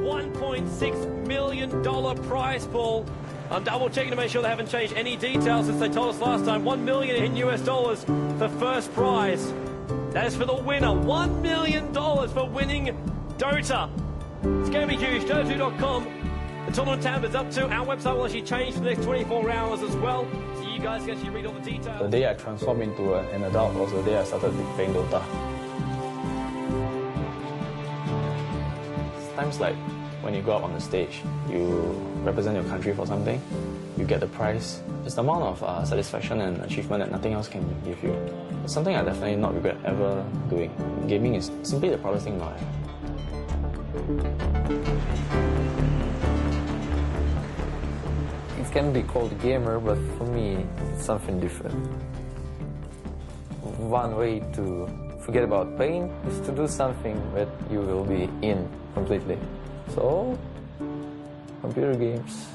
$1.6 million prize pool. I'm double checking to make sure they haven't changed any details since they told us last time. $1 million in US dollars for first prize. That is for the winner. $1 million for winning Dota. It's going to be huge. Dota2.com. The tournament tab is up to. Our website will actually change for the next 24 hours as well. So you guys can actually read all the details. The day I transformed into an adult was the day I started playing Dota. Times like when you go out on the stage, you represent your country for something, you get the prize. It's the amount of satisfaction and achievement that nothing else can give you. It's something I definitely not regret ever doing. Gaming is simply the proudest thing in my life. It can be called a gamer, but for me, it's something different. One way to forget about pain is to do something that you will be in completely. So, computer games,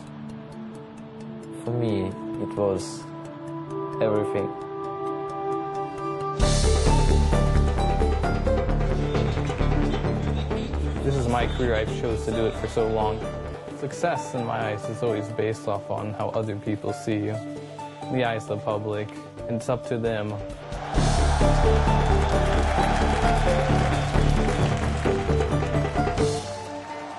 for me, it was everything. This is my career. I've chose to do it for so long. Success, in my eyes, is always based off on how other people see you. The eyes of the public, and it's up to them.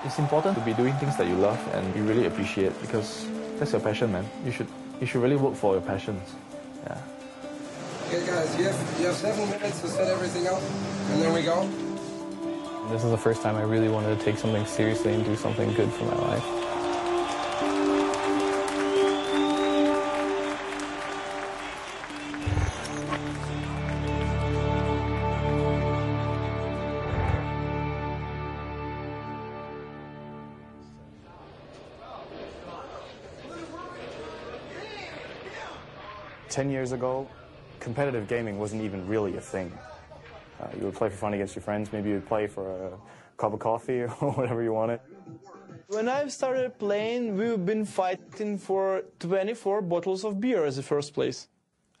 It's important to be doing things that you love and you really appreciate, because that's your passion, man. You should really work for your passions. Yeah. Okay, guys, you have 7 minutes to set everything up, and then we go. This is the first time I really wanted to take something seriously and do something good for my life. Ten years ago, competitive gaming wasn't even really a thing. You would play for fun against your friends, maybe you would play for a cup of coffee or whatever you wanted. When I started playing, we've been fighting for 24 bottles of beer as the first place.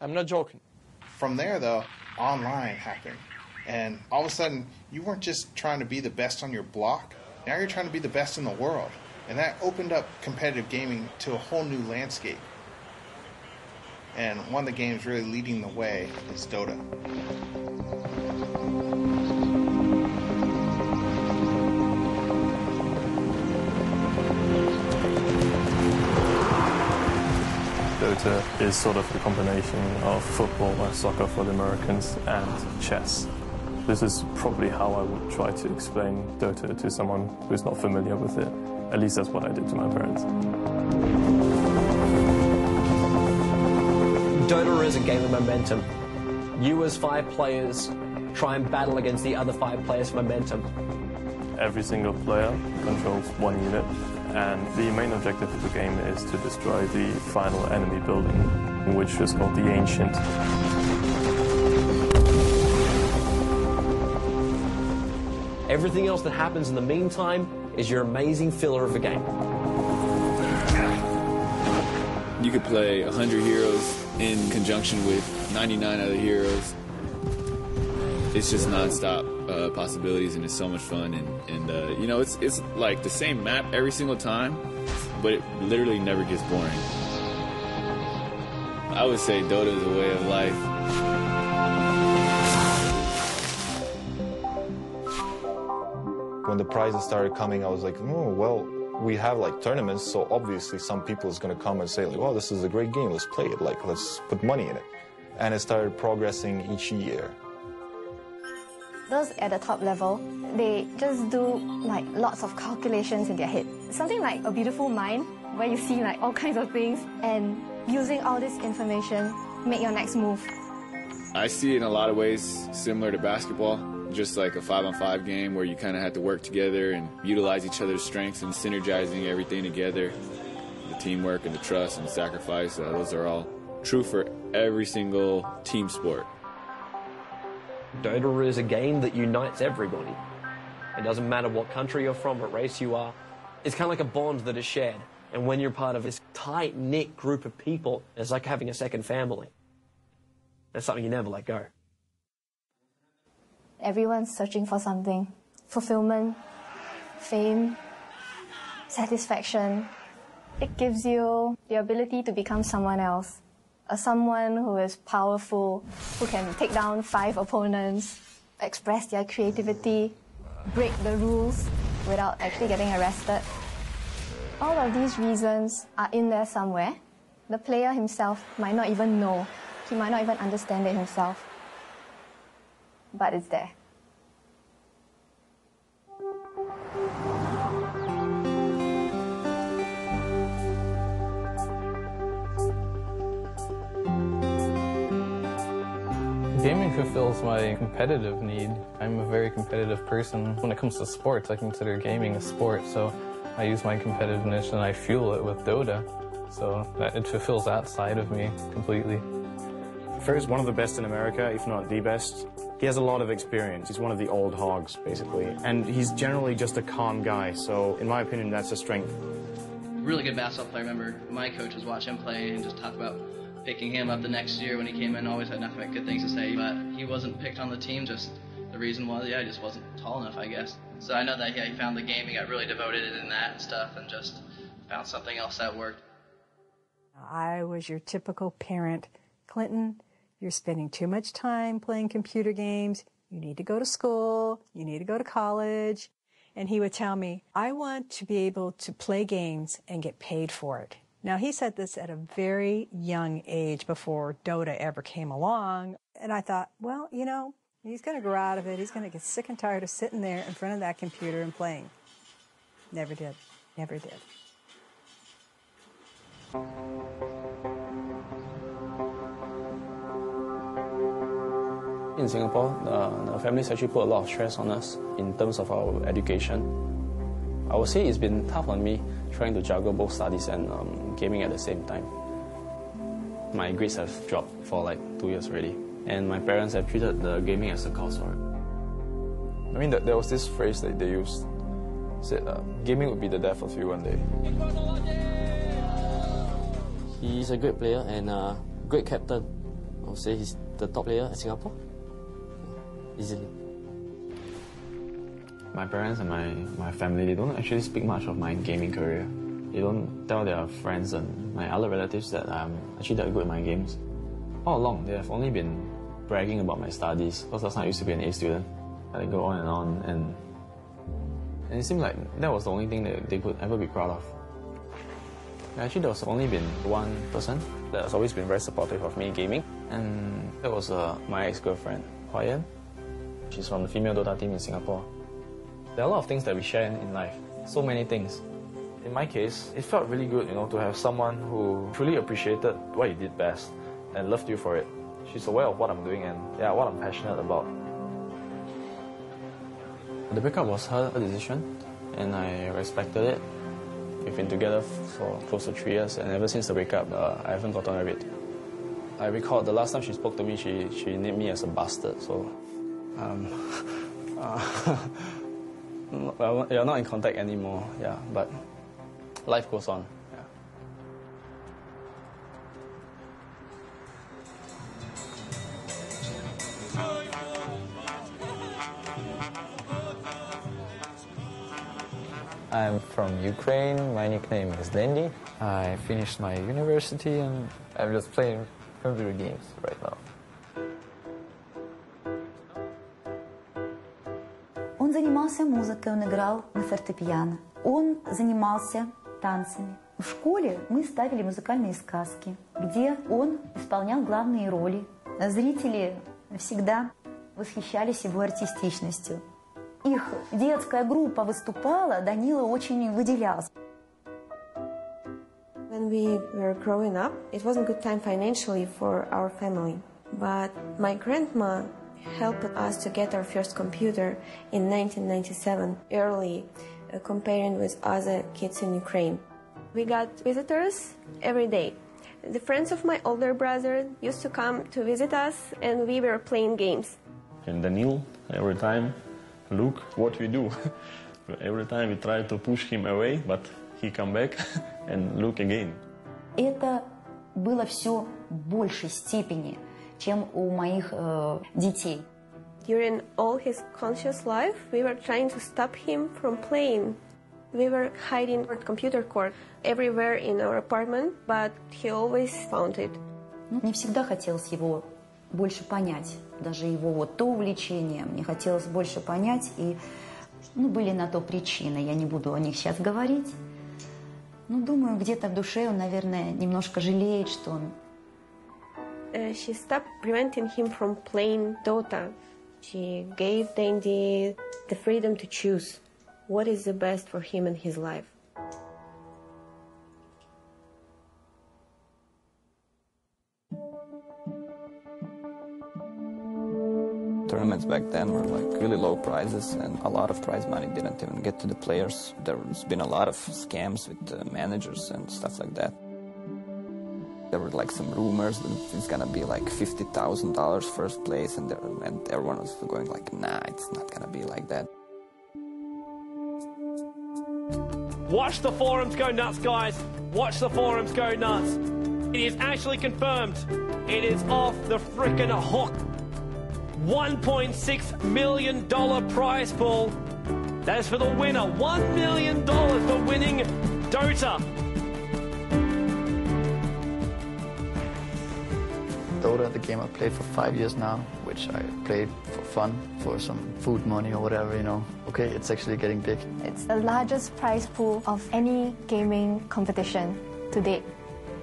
I'm not joking. From there, though, online happened. And all of a sudden, you weren't just trying to be the best on your block. Now you're trying to be the best in the world. And that opened up competitive gaming to a whole new landscape. And one of the games really leading the way is Dota. Dota is sort of the combination of football or soccer for the Americans and chess. This is probably how I would try to explain Dota to someone who's not familiar with it. At least that's what I did to my parents. Dota is a game of momentum. You as 5 players try and battle against the other 5 players for momentum. Every single player controls one unit, and the main objective of the game is to destroy the final enemy building, which is called the Ancient. Everything else that happens in the meantime is your amazing filler of the game. You could play 100 heroes in conjunction with 99 other heroes. It's just non-stop possibilities, and it's so much fun. And you know, it's like the same map every single time, but it literally never gets boring. I would say Dota is a way of life. When the prizes started coming, I was like, oh, well, we have like tournaments, so obviously some people is going to come and say, like, oh, this is a great game, let's play it, like, let's put money in it. And it started progressing each year. Those at the top level, they just do like lots of calculations in their head. Something like a beautiful mind, where you see like all kinds of things, and using all this information, make your next move. I see it in a lot of ways similar to basketball, just like a 5-on-5 game where you kind of have to work together and utilize each other's strengths and synergizing everything together. The teamwork and the trust and the sacrifice, those are all true for every single team sport. Dota is a game that unites everybody. It doesn't matter what country you're from, what race you are. It's kind of like a bond that is shared. And when you're part of this tight-knit group of people, it's like having a second family. That's something you never let go. Everyone's searching for something. Fulfillment, fame, satisfaction. It gives you the ability to become someone else. Someone who is powerful, who can take down 5 opponents, express their creativity, break the rules without actually getting arrested. All of these reasons are in there somewhere. The player himself might not even know. He might not even understand it himself. But it's there. Gaming fulfills my competitive need. I'm a very competitive person. When it comes to sports, I consider gaming a sport, so I use my competitiveness and I fuel it with Dota, so that it fulfills that side of me completely. Fer's one of the best in America, if not the best. He has a lot of experience. He's one of the old hogs, basically. And he's generally just a calm guy, so in my opinion, that's a strength. Really good basketball player. I remember my coaches watch him play and just talk about picking him up the next year when he came in. Always had nothing but good things to say, but he wasn't picked on the team. Just the reason was, he just wasn't tall enough, I guess. So I know that he found the game, he got really devoted in that and stuff, and just found something else that worked. I was your typical parent. Clinton, you're spending too much time playing computer games. You need to go to school. You need to go to college. And he would tell me, I want to be able to play games and get paid for it. Now, he said this at a very young age before Dota ever came along. And I thought, well, you know, he's going to grow out of it. He's going to get sick and tired of sitting there in front of that computer and playing. Never did. Never did. In Singapore, the families actually put a lot of stress on us in terms of our education. I would say it's been tough on me trying to juggle both studies and gaming at the same time. My grades have dropped for like 2 years already, and my parents have treated the gaming as a coursework. I mean, there was this phrase that they used, said, gaming would be the death of you one day. He's a great player and a great captain. I would say he's the top player in Singapore, easily. My parents and my family, they don't actually speak much of my gaming career. They don't tell their friends and my other relatives that I'm actually that good at my games. All along, they have only been bragging about my studies, because last time I used to be an A student. I go on, and it seemed like that was the only thing that they could ever be proud of. Actually, there was only been one person that has always been very supportive of me gaming, and that was my ex-girlfriend, Hua. She's from the female Dota team in Singapore. There are a lot of things that we share in life, so many things. In my case, it felt really good, to have someone who truly appreciated what you did best and loved you for it. She's aware of what I'm doing and what I'm passionate about. The breakup was her decision, and I respected it. We've been together for close to 3 years, and ever since the breakup, I haven't gotten over it. I recall the last time she spoke to me, she named me as a bastard, so... well, you're not in contact anymore, but life goes on. I'm from Ukraine. My nickname is Lendi. I finished my university and I'm just playing computer games right now. Он занимался музыкой, он играл на фортепиано. Он занимался танцами. В школе мы ставили музыкальные сказки, где он исполнял главные роли. Зрители всегда восхищались его артистичностью. Их детская группа выступала, Данила очень выделялся. When we were growing up, it wasn't a good time financially for our family. But my grandma helped us to get our first computer in 1997, early, comparing with other kids in Ukraine. We got visitors every day. The friends of my older brother used to come to visit us, and we were playing games. And Daniel, every time, look what we do. Every time we try to push him away, but he come back and look again. Это было все в большей степени, чем у моих детей. During all his conscious life, we were trying to stop him from playing. We were hiding our computer cord everywhere in our apartment, but he always found it. Мне всегда хотелось его больше понять, даже его вот то увлечение, мне хотелось больше понять, и были на то причины, я не буду о них сейчас говорить. Думаю, где-то в душе он, наверное, немножко жалеет, что он... She stopped preventing him from playing Dota. She gave Dandy the freedom to choose what is the best for him in his life. Tournaments back then were like really low prizes, and a lot of prize money didn't even get to the players. There's been a lot of scams with managers and stuff like that. There were like some rumors that it's gonna be like $50,000 first place, and everyone was going like, nah, it's not gonna be like that. Watch the forums go nuts, guys. Watch the forums go nuts. It is actually confirmed. It is off the frickin' hook. $1.6 million prize pool. That is for the winner. $1 million for winning Dota. Dota, the game I played for 5 years now, which I played for fun, for some food money or whatever, you know. Okay, it's actually getting big. It's the largest prize pool of any gaming competition to date.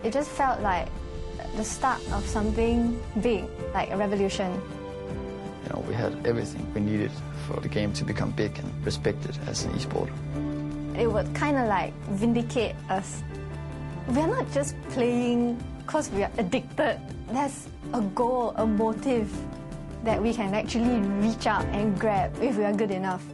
It just felt like the start of something big, like a revolution. You know, we had everything we needed for the game to become big and respected as an eSport. It would kind of like vindicate us. We're not just playing because we are addicted. There's a goal, a motive that we can actually reach out and grab if we are good enough.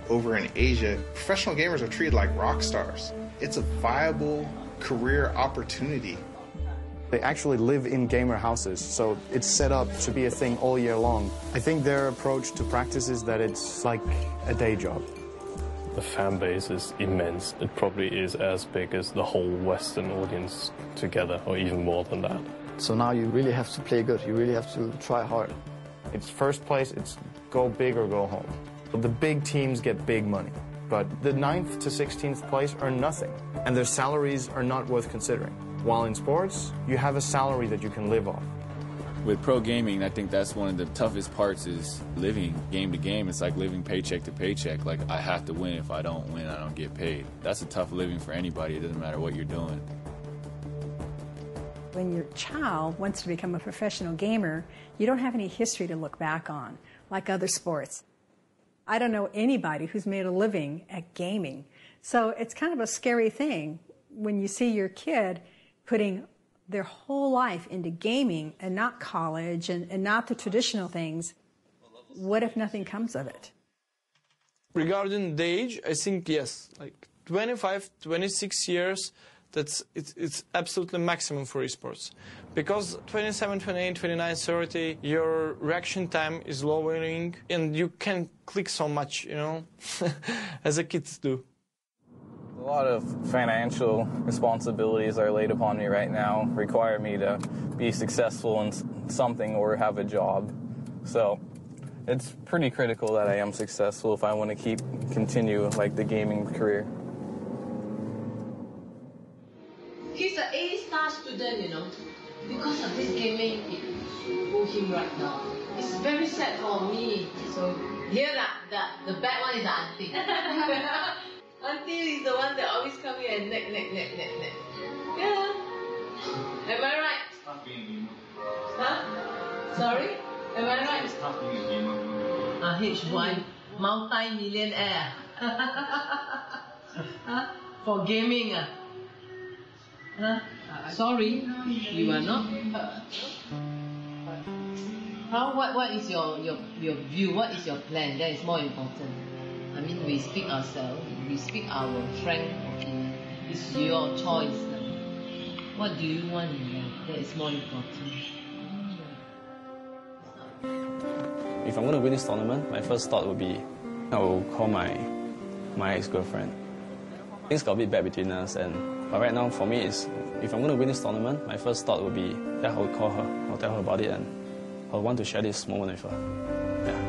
Over in Asia, professional gamers are treated like rock stars. It's a viable career opportunity. They actually live in gamer houses, so it's set up to be a thing all year long. I think their approach to practice is that it's like a day job. The fan base is immense. It probably is as big as the whole Western audience together, or even more than that. So now you really have to play good. You really have to try hard. It's first place, it's go big or go home. The big teams get big money, but the 9th to 16th place earn nothing, and their salaries are not worth considering. While in sports, you have a salary that you can live off. With pro gaming, I think that's one of the toughest parts is living game to game. It's like living paycheck to paycheck. Like, I have to win. If I don't win, I don't get paid. That's a tough living for anybody. It doesn't matter what you're doing. When your child wants to become a professional gamer, you don't have any history to look back on, like other sports. I don't know anybody who's made a living at gaming. So it's kind of a scary thing when you see your kid putting their whole life into gaming and not college and not the traditional things. What if nothing comes of it? Regarding the age, I think yes, like 25, 26 years, it's absolutely maximum for esports. Because 27, 28, 29, 30, your reaction time is lowering and you can click so much, you know, as the kids do. A lot of financial responsibilities are laid upon me right now, require me to be successful in something or have a job. So it's pretty critical that I am successful if I want to continue like the gaming career. He's an A-star student, you know. Because of this gaming, it pull him right now. It's very sad for me. So here, the bad one is the auntie. Auntie Phil is the one that always come here and neck. Yeah. Am I right? Huh? Sorry? Am I right? It's tough being a gamer. H1, multi-millionaire. Huh? For gaming. Huh? Sorry, you are not. What is your view? What is your plan? That is more important. I mean, we speak ourselves. We speak our frank opinion. It's your choice. What do you want in life? That is more important. If I'm going to win this tournament, my first thought would be, I will call my ex-girlfriend. Things got a bit bad between us, but right now for me, if I'm going to win this tournament, my first thought would be that I will call her, I'll tell her about it, and I'll want to share this moment with her. Yeah.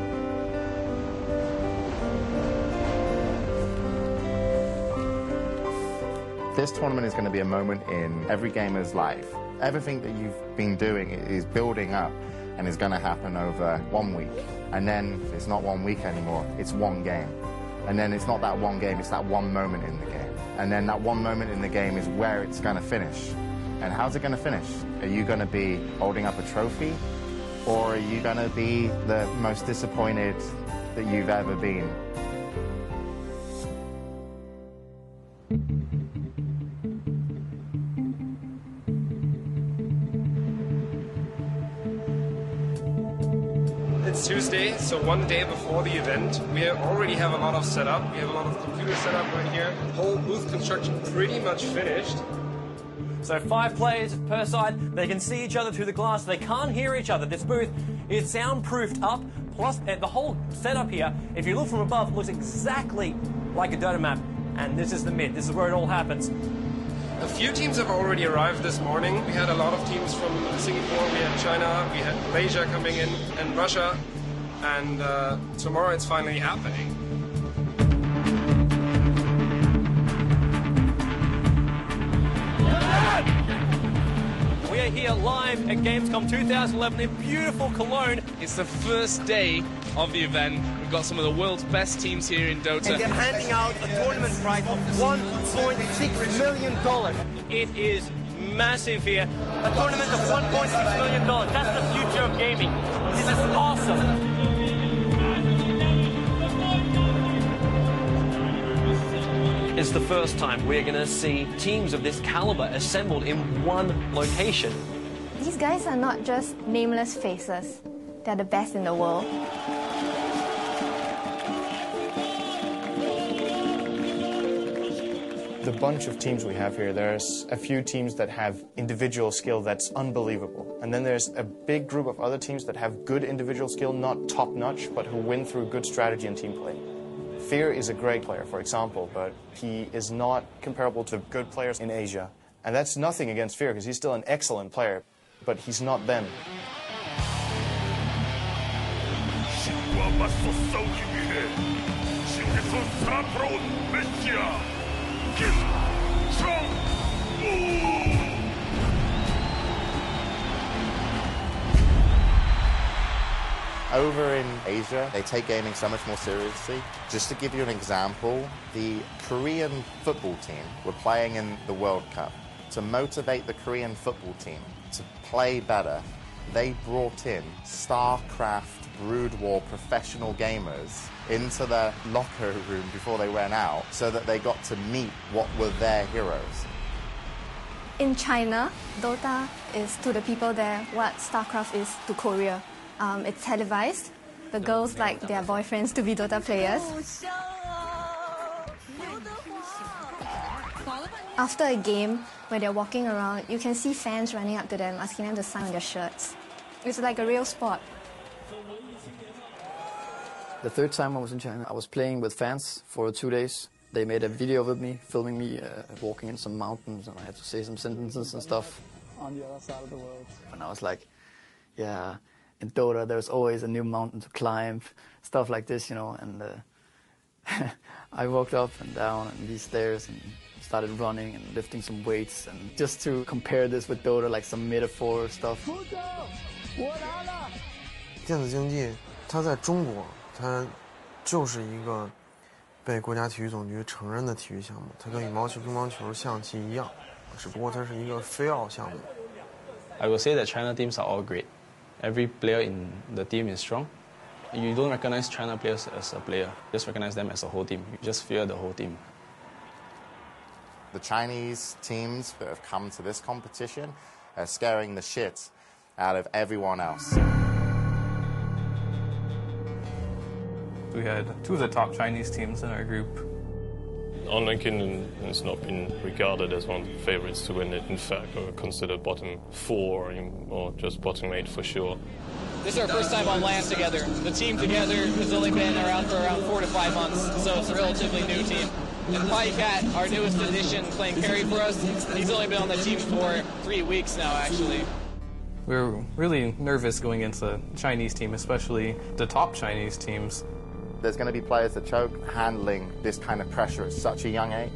This tournament is going to be a moment in every gamer's life. Everything that you've been doing is building up and is going to happen over 1 week. And then it's not 1 week anymore, it's one game. And then it's not that one game, it's that one moment in the game. And then that one moment in the game is where it's going to finish. And how's it going to finish? Are you going to be holding up a trophy? Or are you going to be the most disappointed that you've ever been? It's Tuesday, so one day before the event. We already have a lot of setup. We have a lot of computer setup right here. Whole booth construction pretty much finished. So 5 players per side, they can see each other through the glass, they can't hear each other. This booth is soundproofed up, plus the whole setup here, if you look from above, looks exactly like a Dota map. And this is the mid, this is where it all happens. A few teams have already arrived this morning. We had a lot of teams from Singapore, we had China, we had Malaysia coming in, and Russia. And tomorrow it's finally happening. We are here live at Gamescom 2011 in beautiful Cologne. It's the first day of the event. We've got some of the world's best teams here in Dota. And they're handing out a tournament prize of $1.6 million. It is massive here. A tournament of $1.6 million. That's the future of gaming. This is awesome. It's the first time we're going to see teams of this caliber assembled in one location. These guys are not just nameless faces. They're the best in the world. The bunch of teams we have here, there's a few teams that have individual skill that's unbelievable. And then there's a big group of other teams that have good individual skill, not top-notch, but who win through good strategy and team play. Fear is a great player, for example, but he is not comparable to good players in Asia. And that's nothing against Fear, because he's still an excellent player, but he's not them. Over in Asia, they take gaming so much more seriously. Just to give you an example, the Korean football team were playing in the World Cup. To motivate the Korean football team to play better, they brought in StarCraft Brood War professional gamers into their locker room before they went out so that they got to meet what were their heroes. In China, Dota is to the people there what StarCraft is to Korea. It's televised. The girls like their boyfriends to be Dota players. After a game, when they're walking around, you can see fans running up to them, asking them to sign on their shirts. It's like a real sport. The third time I was in China, I was playing with fans for 2 days. They made a video with me, filming me walking in some mountains, and I had to say some sentences and stuff. On the other side of the world. And I was like, yeah, in Dota there's always a new mountain to climb, stuff like this, you know. And I walked up and down and these stairs and started running and lifting some weights, and just to compare this with Dota, like some metaphor stuff. 电子竞技它在中国它就是一个被国家体育总局承认的体育项目，它跟羽毛球、乒乓球、象棋一样，只不过它是一个非奥项目。I will say that China teams are all great. Every player in the team is strong. You don't recognize China players as a player. Just recognize them as a whole team. You just fear the whole team. The Chinese teams that have come to this competition are scaring the shit out of everyone else. We had two of the top Chinese teams in our group. Online Kingdom has not been regarded as one of the favorites to win it. In fact, we're considered bottom 4 or just bottom 8 for sure. This is our first time on land together. The team together has only been around for around 4 to 5 months, so it's a relatively new team. And Pai Cat, our newest addition, playing carry for us, he's only been on the team for 3 weeks now, actually. We were really nervous going against the Chinese team, especially the top Chinese teams. There's going to be players that choke handling this kind of pressure at such a young age.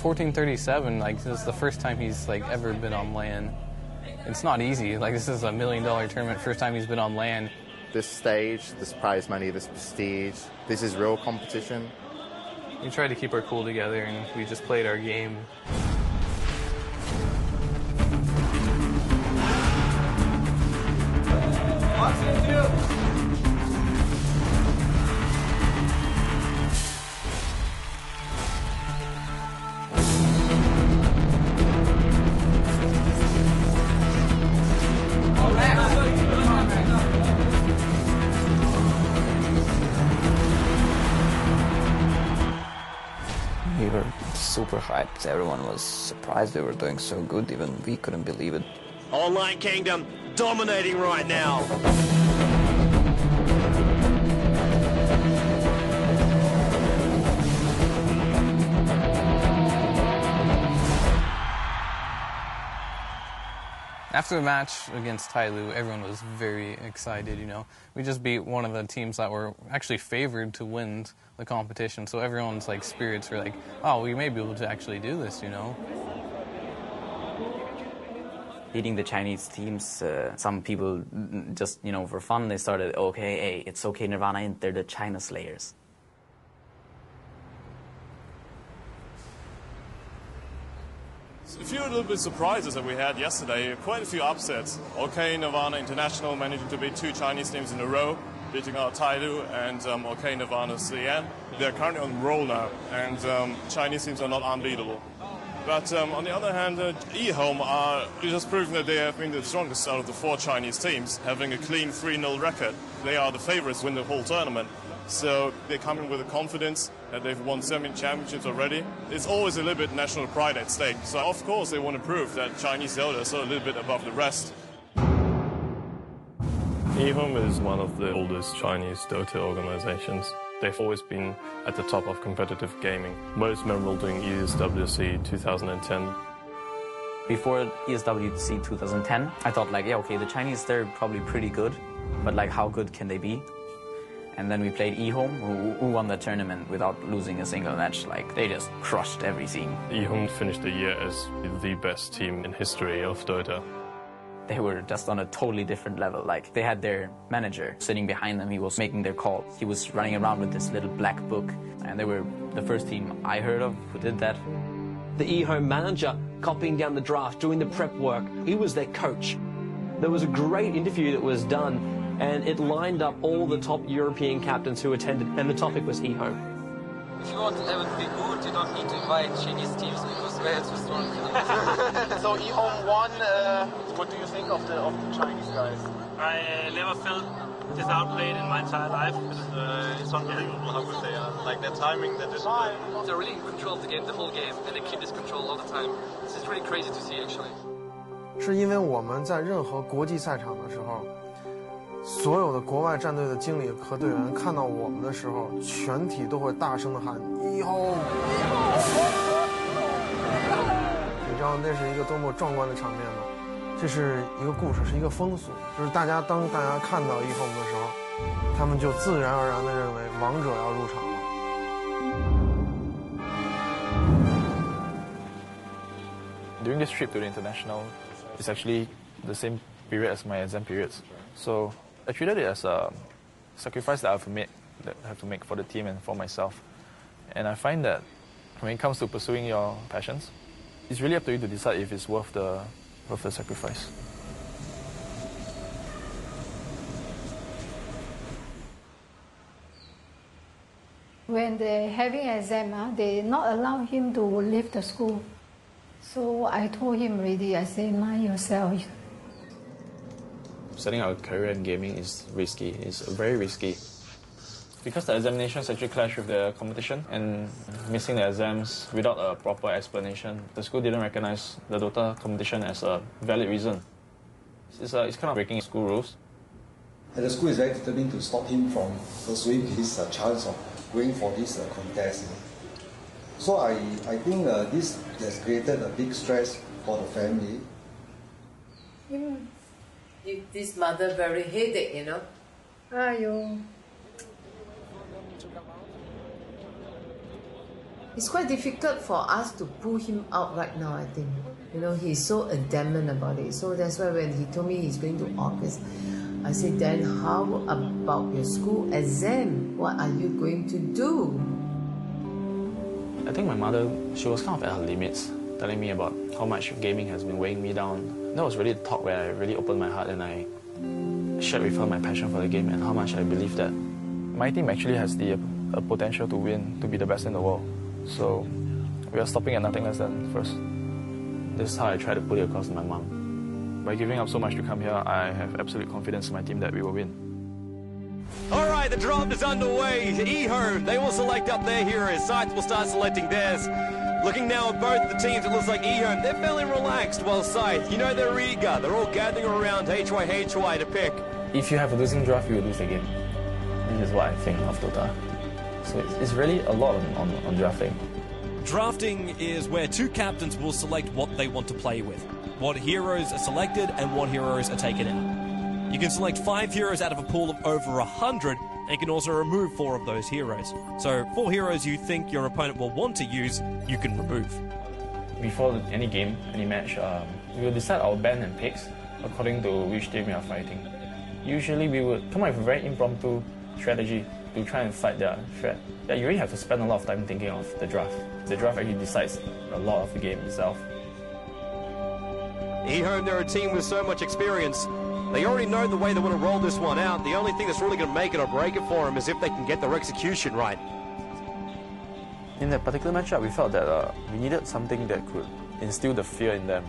1437, like, this is the first time he's like ever been on land. It's not easy. Like, this is $1 million tournament, first time he's been on land. This stage, this prize money, this prestige, this is real competition. We tried to keep our cool together and we just played our game. We were super hyped. Everyone was surprised we were doing so good. Even we couldn't believe it. Online Kingdom dominating right now. After the match against Tailu, everyone was very excited, you know. We just beat one of the teams that were actually favored to win the competition, so everyone's like spirits were like, oh, we may be able to actually do this, you know. Beating the Chinese teams, some people just, you know, for fun, they started, okay, hey, it's okay, Nirvana entered the China Slayers. A few little bit surprises that we had yesterday, quite a few upsets. OK Nirvana International managing to beat 2 Chinese teams in a row, beating out Tailu and OK Nirvana CN. They're currently on roll now, and Chinese teams are not unbeatable. But on the other hand, eHome are just proving that they have been the strongest out of the 4 Chinese teams, having a clean 3-0 record. They are the favorites to win the whole tournament. So they come in with a confidence that they've won 7 championships already. It's always a little bit national pride at stake. So of course they want to prove that Chinese Dota is a little bit above the rest. eHome is one of the oldest Chinese Dota organizations. They've always been at the top of competitive gaming, most memorable during ESWC 2010. Before ESWC 2010, I thought like, yeah, okay, the Chinese, they're probably pretty good, but like how good can they be? And then we played eHome, who won the tournament without losing a single match. Like, they just crushed every team. eHome finished the year as the best team in history of Dota. They were just on a totally different level. Like, they had their manager sitting behind them. He was making their calls. He was running around with this little black book. And they were the first team I heard of who did that. The eHome manager copying down the draft, doing the prep work. He was their coach. There was a great interview that was done, and it lined up all the top European captains who attended, and the topic was eHome. If you want to have it be good, you don't need to invite Chinese teams because they're too strong. So eHome won. What do you think of the Chinese guys? I never felt this outplayed in my entire life. It's unbelievable how good they are. Like their timing, their discipline. They're really in control of the game, the whole game, and they keep this control all the time. This is really crazy to see, actually. 是因为我们在任何国际赛场的时候，所有的国外战队的经理和队员看到我们的时候，全体都会大声的喊eHome。你知道那是一个多么壮观的场面吗？这是一个故事，是一个风俗，就是当大家看到eHome的时候，他们就自然而然的认为王者要入场了。During this trip to the international, it's actually the same period as my exam periods. So I treated it as a sacrifice that I have to make for the team and for myself. And I find that when it comes to pursuing your passions, it's really up to you to decide if it's worth the sacrifice. When they're having exam, they not allow him to leave the school. So I told him already, I say, mind yourself. Setting out a career in gaming is risky. It's very risky. Because the examinations actually clash with the competition, and missing the exams without a proper explanation, the school didn't recognize the Dota competition as a valid reason. It's kind of breaking school rules. And the school is very determined to stop him from pursuing his chance of going for this contest. So I think this has created a big stress for the family. Give this mother very headache, you know. Aiyo. It's quite difficult for us to pull him out right now, I think. You know, he's so adamant about it. So that's why when he told me he's going to August, I said, then how about your school exam? What are you going to do? I think my mother, she was kind of at her limits, telling me about how much gaming has been weighing me down. That was really the talk where I really opened my heart and I shared with her my passion for the game and how much I believe that my team actually has the potential to win, to be the best in the world. So we are stopping at nothing less than first. This is how I try to put it across to my mom. By giving up so much to come here, I have absolute confidence in my team that we will win. All right, the draft is underway. eHome, they will select up their heroes. Sites will start selecting theirs. Looking now at both the teams, it looks like eHome, they're fairly relaxed, while Scythe, you know they're eager. They're all gathering around HY to pick. If you have a losing draft, you will lose the game. This is what I think of Dota. So it's really a lot on drafting. Drafting is where two captains will select what they want to play with, what heroes are selected and what heroes are taken out. You can select 5 heroes out of a pool of over 100, and you can also remove 4 of those heroes. So 4 heroes you think your opponent will want to use, you can remove. Before any game, any match, we will decide our band and picks according to which team we are fighting. Usually we would come up with a very impromptu strategy to try and fight their threat. Yeah, you really have to spend a lot of time thinking of the draft. The draft actually decides a lot of the game itself. eHome, they're a team with so much experience. They already know the way they want to roll this one out. The only thing that's really going to make it or break it for them is if they can get their execution right. In that particular matchup, we felt that we needed something that could instill the fear in them.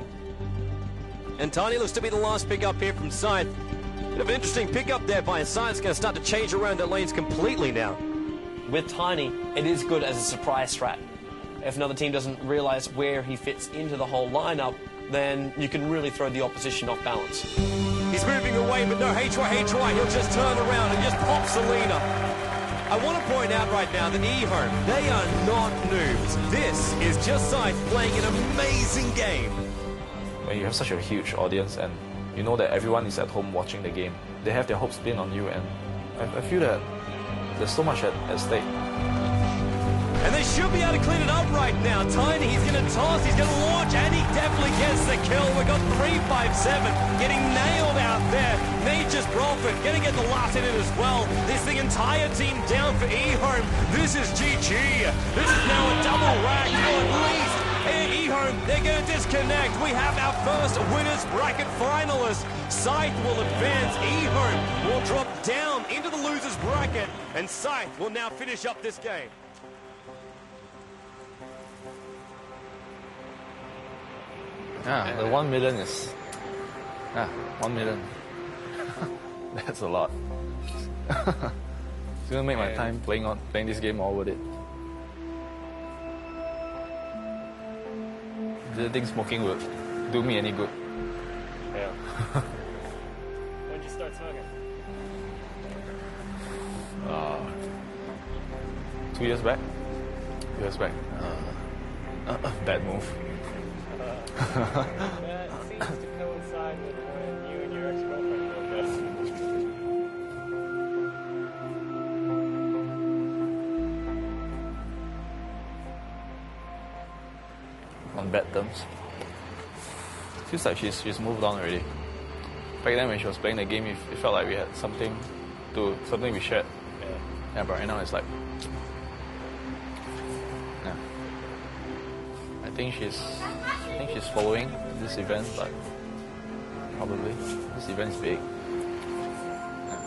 And Tiny looks to be the last pick up here from Scythe. Bit of an interesting pick up there by Scythe's going to start to change around their lanes completely now. With Tiny, it is good as a surprise strat. If another team doesn't realise where he fits into the whole lineup, then you can really throw the opposition off balance. He's moving away, but no, HY, he'll just turn around and just pop Selena. I want to point out right now that eHome, they are not noobs. This is just Scythe playing an amazing game. When you have such a huge audience and you know that everyone is at home watching the game, they have their hopes pinned on you, and I feel that there's so much at stake. And they should be able to clean it up right now. Tiny, he's going to toss, he's going to launch, and he definitely gets the kill. We've got 357 getting nailed out there. Nature's Prophet going to get the last hit in as well. This the entire team down for eHome. This is GG. This is now a double rack for at least. And eHome, they're going to disconnect. We have our first winners bracket finalist. Scythe will advance. eHome will drop down into the losers bracket, and Scythe will now finish up this game. The 1 million is... 1 million. That's a lot. It's gonna make my time playing this game all worth it. Didn't think smoking would do me any good. Yeah. When did you start smoking? 2 years back. 2 years back. Bad move. That seems to coincide with when you and your ex-girlfriend broke up. On bad terms. Feels like she's moved on already. Back then when she was playing the game, it felt like we had something we shared. Yeah, but right now it's like think she's following this event, but probably this event's big. Yeah.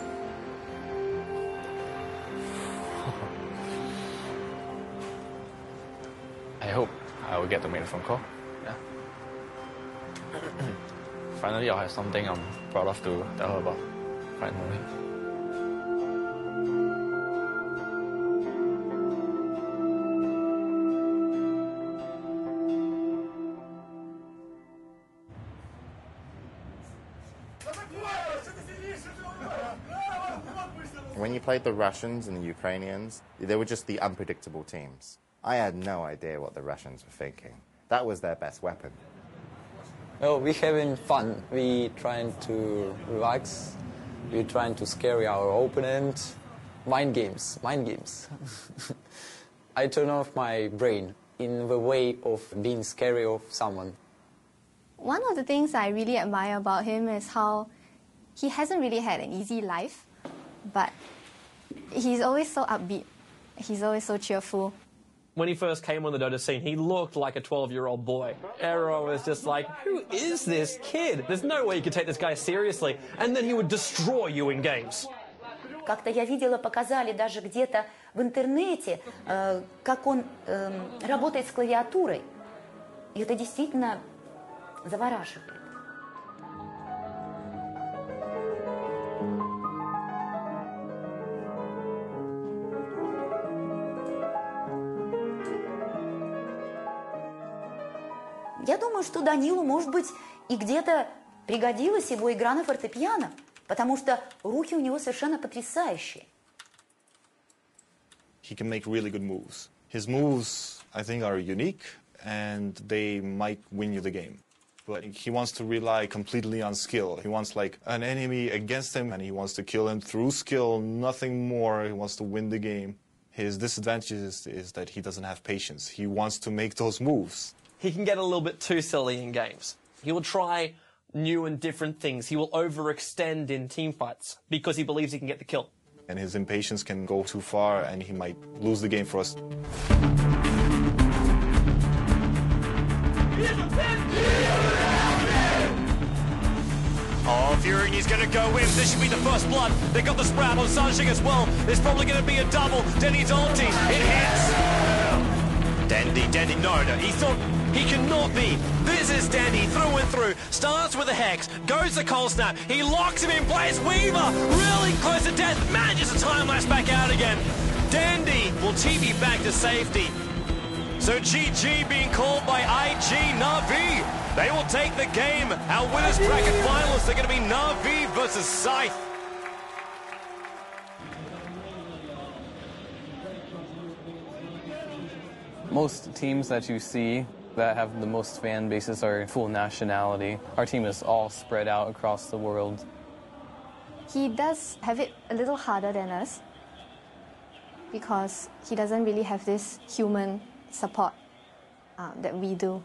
I hope I will get to make a phone call. Yeah. Finally, I'll have something I'm proud of to tell her about. Finally. When you played the Russians and the Ukrainians, they were just the unpredictable teams. I had no idea what the Russians were thinking. That was their best weapon. Well, we're having fun. We trying to relax. We're trying to scare our opponent. Mind games, mind games. I turn off my brain in the way of being scary of someone. One of the things I really admire about him is how he hasn't really had an easy life, but he's always so upbeat. He's always so cheerful. When he first came on the Dota scene, he looked like a 12-year-old boy. Ero was just like, who is this kid? There's no way you could take this guy seriously. And then he would destroy you in games. Как-то я видела, показали даже где-то в интернете, как он работает с клавиатурой. И это действительно завораживает. Я думаю, что Данилу, может быть, и где-то пригодилась его игра на фортепиано, потому что руки у него совершенно потрясающие. He can make really good moves. His moves, I think, are unique, and they might win you the game. But he wants to rely completely on skill. He wants, like, an enemy against him, and he wants to kill him through skill, nothing more. He wants to win the game. His disadvantage is that he doesn't have patience. He wants to make those moves. He can get a little bit too silly in games. He will try new and different things. He will overextend in team fights because he believes he can get the kill. And his impatience can go too far, and he might lose the game for us. Oh, Fury, he's going to go in. This should be the first blood. They got the sprout on Sanjing as well. There's probably going to be a double. Denny's ulti. It hits. Dendy, no, he thought he cannot be. This is Dendy, through and through. Starts with a Hex, goes to Cold Snap. He locks him in place. Weaver, really close to death, manages to time lapse back out again. Dendy will TP back to safety. So GG being called by IG Na'Vi. They will take the game. Our winners bracket finalists are going to be Na'Vi versus Scythe. Most teams that you see that have the most fan bases are full nationality. Our team is all spread out across the world. He does have it a little harder than us because he doesn't really have this human support that we do.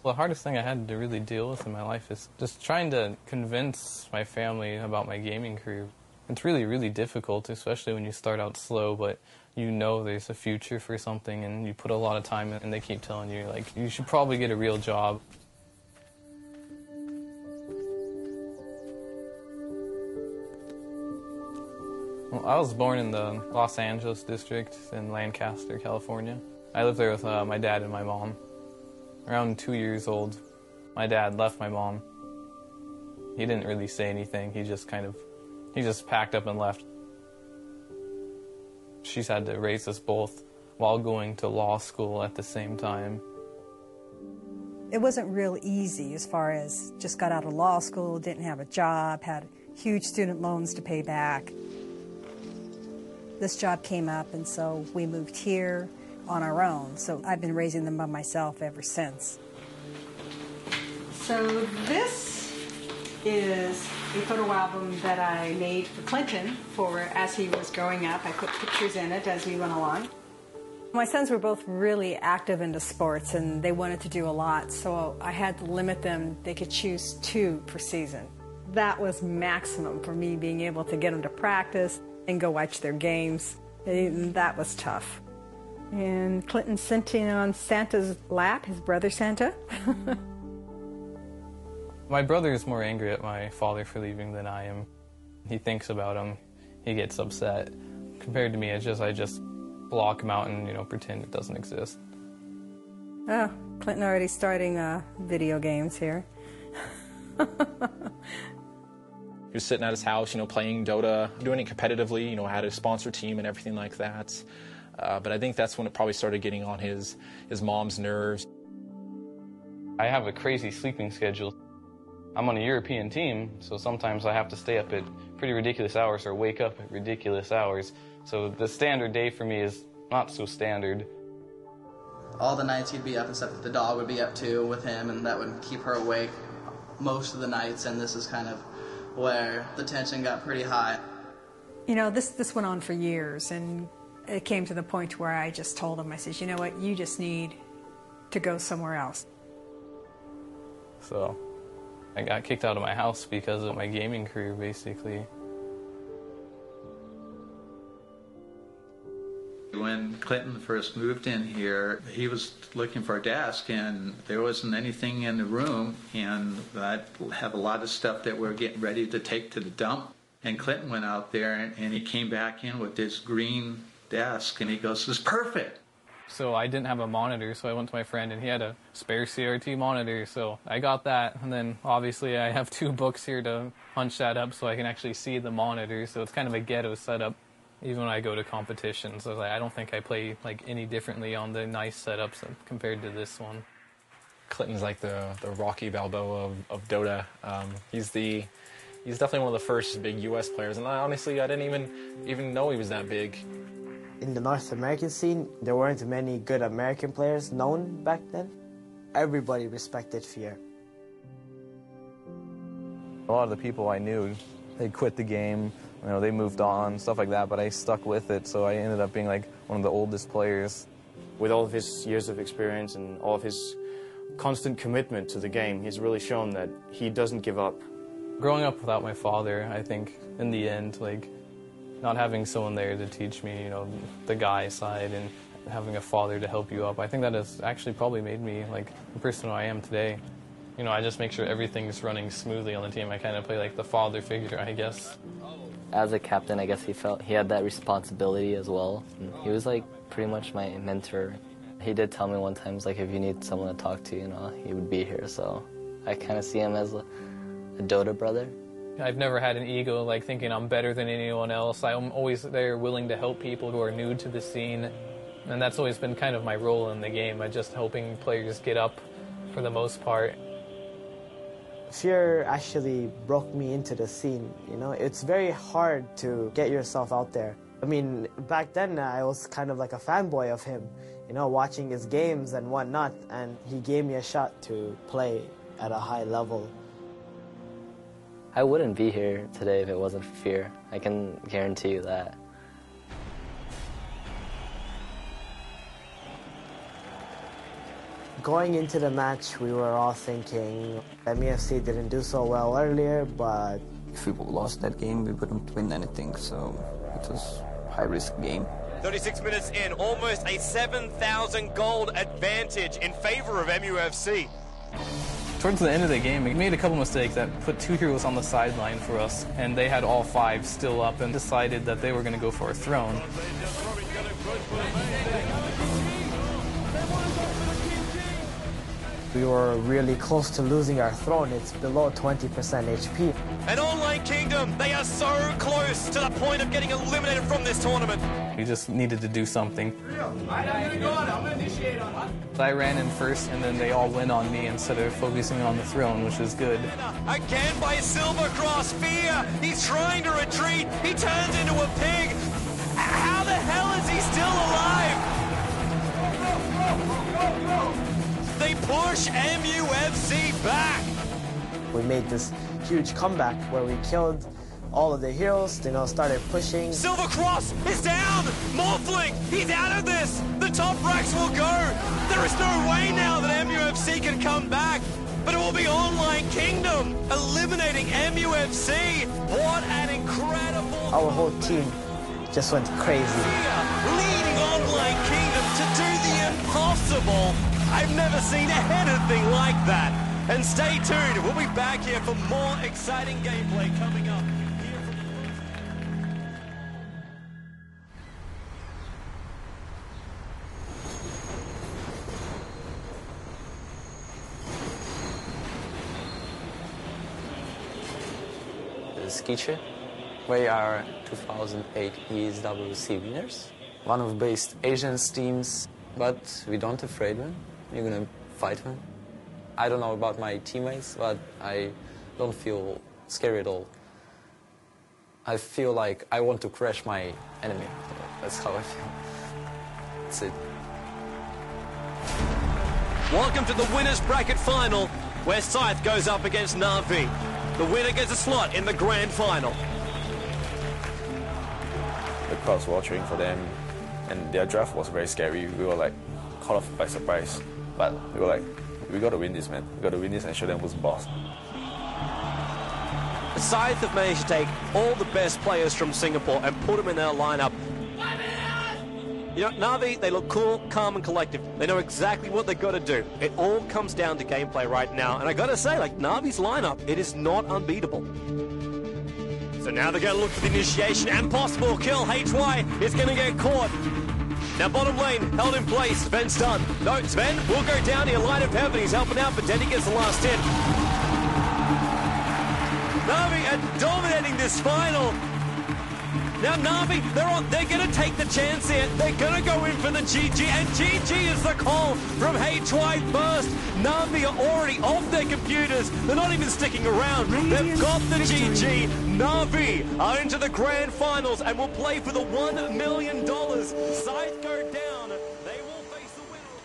The hardest thing I had to really deal with in my life is just trying to convince my family about my gaming career. It's really, really difficult, especially when you start out slow, but you know there's a future for something and you put a lot of time in, and they keep telling you, like, you should probably get a real job. Well, I was born in the Los Angeles district in Lancaster, California. I lived there with my dad and my mom. Around 2 years old, my dad left my mom. He didn't really say anything. He just packed up and left. She's had to raise us both while going to law school at the same time. It wasn't real easy as far as just got out of law school, didn't have a job, had huge student loans to pay back. This job came up, and so we moved here on our own. So I've been raising them by myself ever since. So this is a photo album that I made for Clinton as he was growing up. I put pictures in it as we went along. My sons were both really active into sports and they wanted to do a lot, so I had to limit them. They could choose 2 per season. That was maximum for me, being able to get them to practice and go watch their games. And that was tough. And Clinton sitting on Santa's lap, his brother Santa. My brother is more angry at my father for leaving than I am. He thinks about him, he gets upset. Compared to me, it's just I just block him out and, pretend it doesn't exist. Oh, Clinton already starting video games here. He was sitting at his house, playing Dota, doing it competitively, had a sponsor team and everything like that. But I think that's when it probably started getting on his mom's nerves. I have a crazy sleeping schedule. I'm on a European team, so sometimes I have to stay up at pretty ridiculous hours or wake up at ridiculous hours. So the standard day for me is not so standard. All the nights he'd be up and stuff, the dog would be up too with him, and that would keep her awake most of the nights, and this is kind of where the tension got pretty high. This went on for years, and it came to the point where I just told him, I said, you know what, you just need to go somewhere else. So I got kicked out of my house because of my gaming career, basically. When Clinton first moved in here, he was looking for a desk, and there wasn't anything in the room, and I have a lot of stuff that we're getting ready to take to the dump. And Clinton went out there, and he came back in with this green desk, and he goes, "This is perfect." So I didn't have a monitor, so I went to my friend, and he had a spare CRT monitor, so I got that. And then obviously I have 2 books here to punch that up so I can actually see the monitor, so it's kind of a ghetto setup. Even when I go to competitions, I don't think I play any differently on the nice setups compared to this one. Clinton's like the Rocky Balboa of Dota. He's definitely one of the first big U.S. players, and honestly, I didn't even know he was that big. In the North American scene, there weren't many good American players known back then. Everybody respected Fear. A lot of the people I knew, they quit the game. They moved on, stuff like that, but I stuck with it, so I ended up being one of the oldest players. With all of his years of experience and all of his constant commitment to the game, he's really shown that he doesn't give up. Growing up without my father, I think, in the end, not having someone there to teach me, the guy side and having a father to help you up, I think that has actually probably made me, the person I am today. I just make sure everything's running smoothly on the team. I kind of play the father figure, I guess. As a captain, I guess he felt he had that responsibility as well. And he was pretty much my mentor. He did tell me one time, if you need someone to talk to, he would be here. So I kind of see him as a Dota brother. I've never had an ego thinking I'm better than anyone else. I'm always there willing to help people who are new to the scene. And that's always been kind of my role in the game. I'm just helping players get up for the most part. Fear actually broke me into the scene, It's very hard to get yourself out there. I mean, back then I was kind of like a fanboy of him, watching his games and whatnot, and he gave me a shot to play at a high level. I wouldn't be here today if it wasn't for Fear. I can guarantee you that. Going into the match, we were all thinking MEFC didn't do so well earlier, but if we lost that game, we wouldn't win anything, so it was a high-risk game. 36 minutes in, almost a 7,000 gold advantage in favor of MUFC. Towards the end of the game, we made a couple mistakes that put 2 heroes on the sideline for us, and they had all 5 still up and decided that they were going to go for a throne. We were really close to losing our throne. It's below 20% HP. An online kingdom, they are so close to the point of getting eliminated from this tournament. We just needed to do something. I ran in first, and then they all went on me instead of focusing on the throne, which is good. Again by Silver Cross, Fear. He's trying to retreat. He turns into a pig. How the hell is he still alive? They push MUFC back. We made this huge comeback where we killed all of the heroes, you know, started pushing. Silver Cross is down! Morphling, he's out of this! The top ranks will go! There is no way now that MUFC can come back, but it will be Online Kingdom eliminating MUFC. What an incredible... Our whole team just went crazy. Leading Online Kingdom to do the impossible. I've never seen anything like that. And stay tuned, we'll be back here for more exciting gameplay coming up. Skiche. We are 2008 ESWC winners. One of the best Asian teams, but we don't afraid them. We're gonna fight them. I don't know about my teammates, but I don't feel scary at all. I feel like I want to crush my enemy. That's how I feel. That's it. Welcome to the winners bracket final, where Scythe goes up against Na'Vi. The winner gets a slot in the grand final. The crowds were all cheering for them, and their draft was very scary. We were like caught off by surprise, but we were like, we got to win this, man. We got to win this and show them who's boss. The Scythe have managed to take all the best players from Singapore and put them in their lineup. You know, Na'Vi, they look cool, calm and collective. They know exactly what they've got to do. It all comes down to gameplay right now. And I got to say, like, Na'Vi's lineup, it is not unbeatable. So now they're going to look for the initiation and possible kill. HY is going to get caught. Now bottom lane, held in place. Sven's done. No, Sven will go down here. Light of heaven, he's helping out, but then he gets the last hit. Na'Vi are dominating this final. Now Na'Vi, they're going to take the chance here. They're going to go in for the GG, and GG is the call from HY first. Na'Vi are already off their computers. They're not even sticking around. They've got the GG. Na'Vi are into the grand finals and will play for the $1 million. Scythe go down. They will face the winner.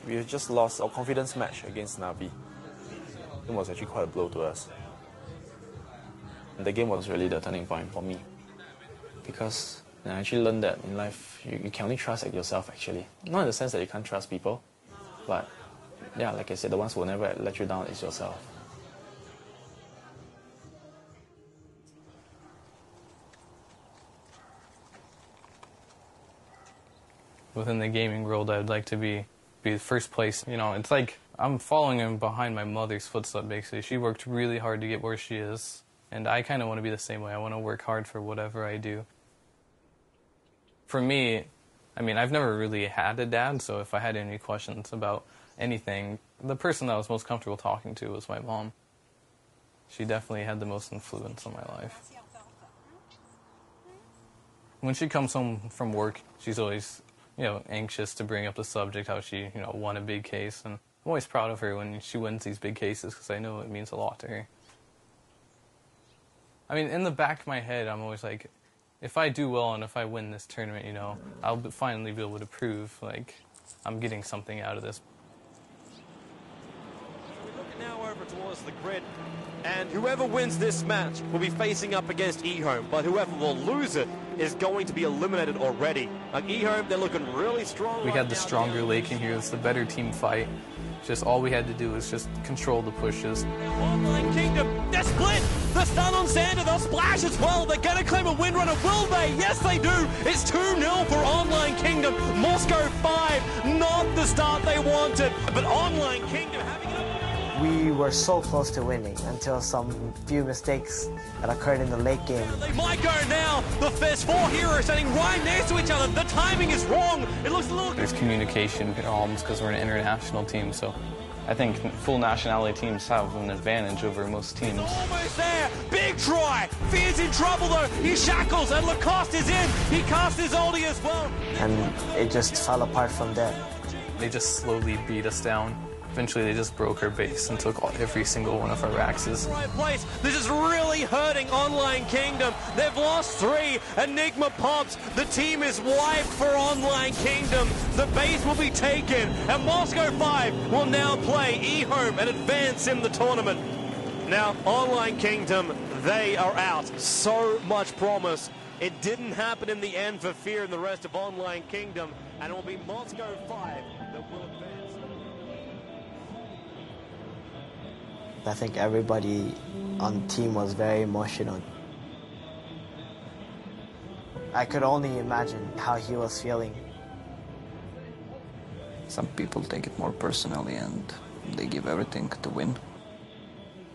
We have just lost our confidence match against Na'Vi. It was actually quite a blow to us. And the game was really the turning point for me, because I actually learned that in life you can only trust yourself actually. Not in the sense that you can't trust people, but yeah, like I said, the ones who will never let you down is yourself. Within the gaming world, I'd like to be the first place. You know, it's like I'm following in behind my mother's footsteps basically. She worked really hard to get where she is. And I kind of want to be the same way. I want to work hard for whatever I do. For me, I mean, I've never really had a dad, so if I had any questions about anything, the person that I was most comfortable talking to was my mom. She definitely had the most influence on my life. When she comes home from work, she's always, you know, anxious to bring up the subject, how she, you know, won a big case. And I'm always proud of her when she wins these big cases, because I know it means a lot to her. I mean, in the back of my head, I'm always like, if I do well and if I win this tournament, you know, I'll finally be able to prove, like, I'm getting something out of this. We're looking now over towards the grid, and whoever wins this match will be facing up against eHome, but whoever will lose it is going to be eliminated already. Like eHome, they're looking really strong. We had the stronger lake in here. It's the better team fight. Just all we had to do was just control the pushes. Online Kingdom, they're split! The stun on Sander, they'll splash as well. They're going to claim a windrunner, will they? Yes, they do. It's 2-0 for Online Kingdom. Moscow 5, not the start they wanted. But Online Kingdom having it. We were so close to winning until some few mistakes that occurred in the late game. They might go now. There's 4 heroes standing right next to each other. The timing is wrong. It looks a little... There's communication problems because we're an international team, so I think full nationality teams have an advantage over most teams. Almost there. Big try. Fear's in trouble though. He shackles and Lacoste is in. He cast his ulti as well. And it just fell apart from there. They just slowly beat us down. Eventually they just broke our base and took every single one of our axes. Right place. This is really hurting Online Kingdom. They've lost 3. Enigma pops. The team is wiped for Online Kingdom. The base will be taken, and Moscow 5 will now play eHome and advance in the tournament. Now, Online Kingdom, they are out. So much promise. It didn't happen in the end for Fear and the rest of Online Kingdom, and it will be Moscow 5 that will advance. I think everybody on the team was very emotional. I could only imagine how he was feeling. Some people take it more personally and they give everything to win.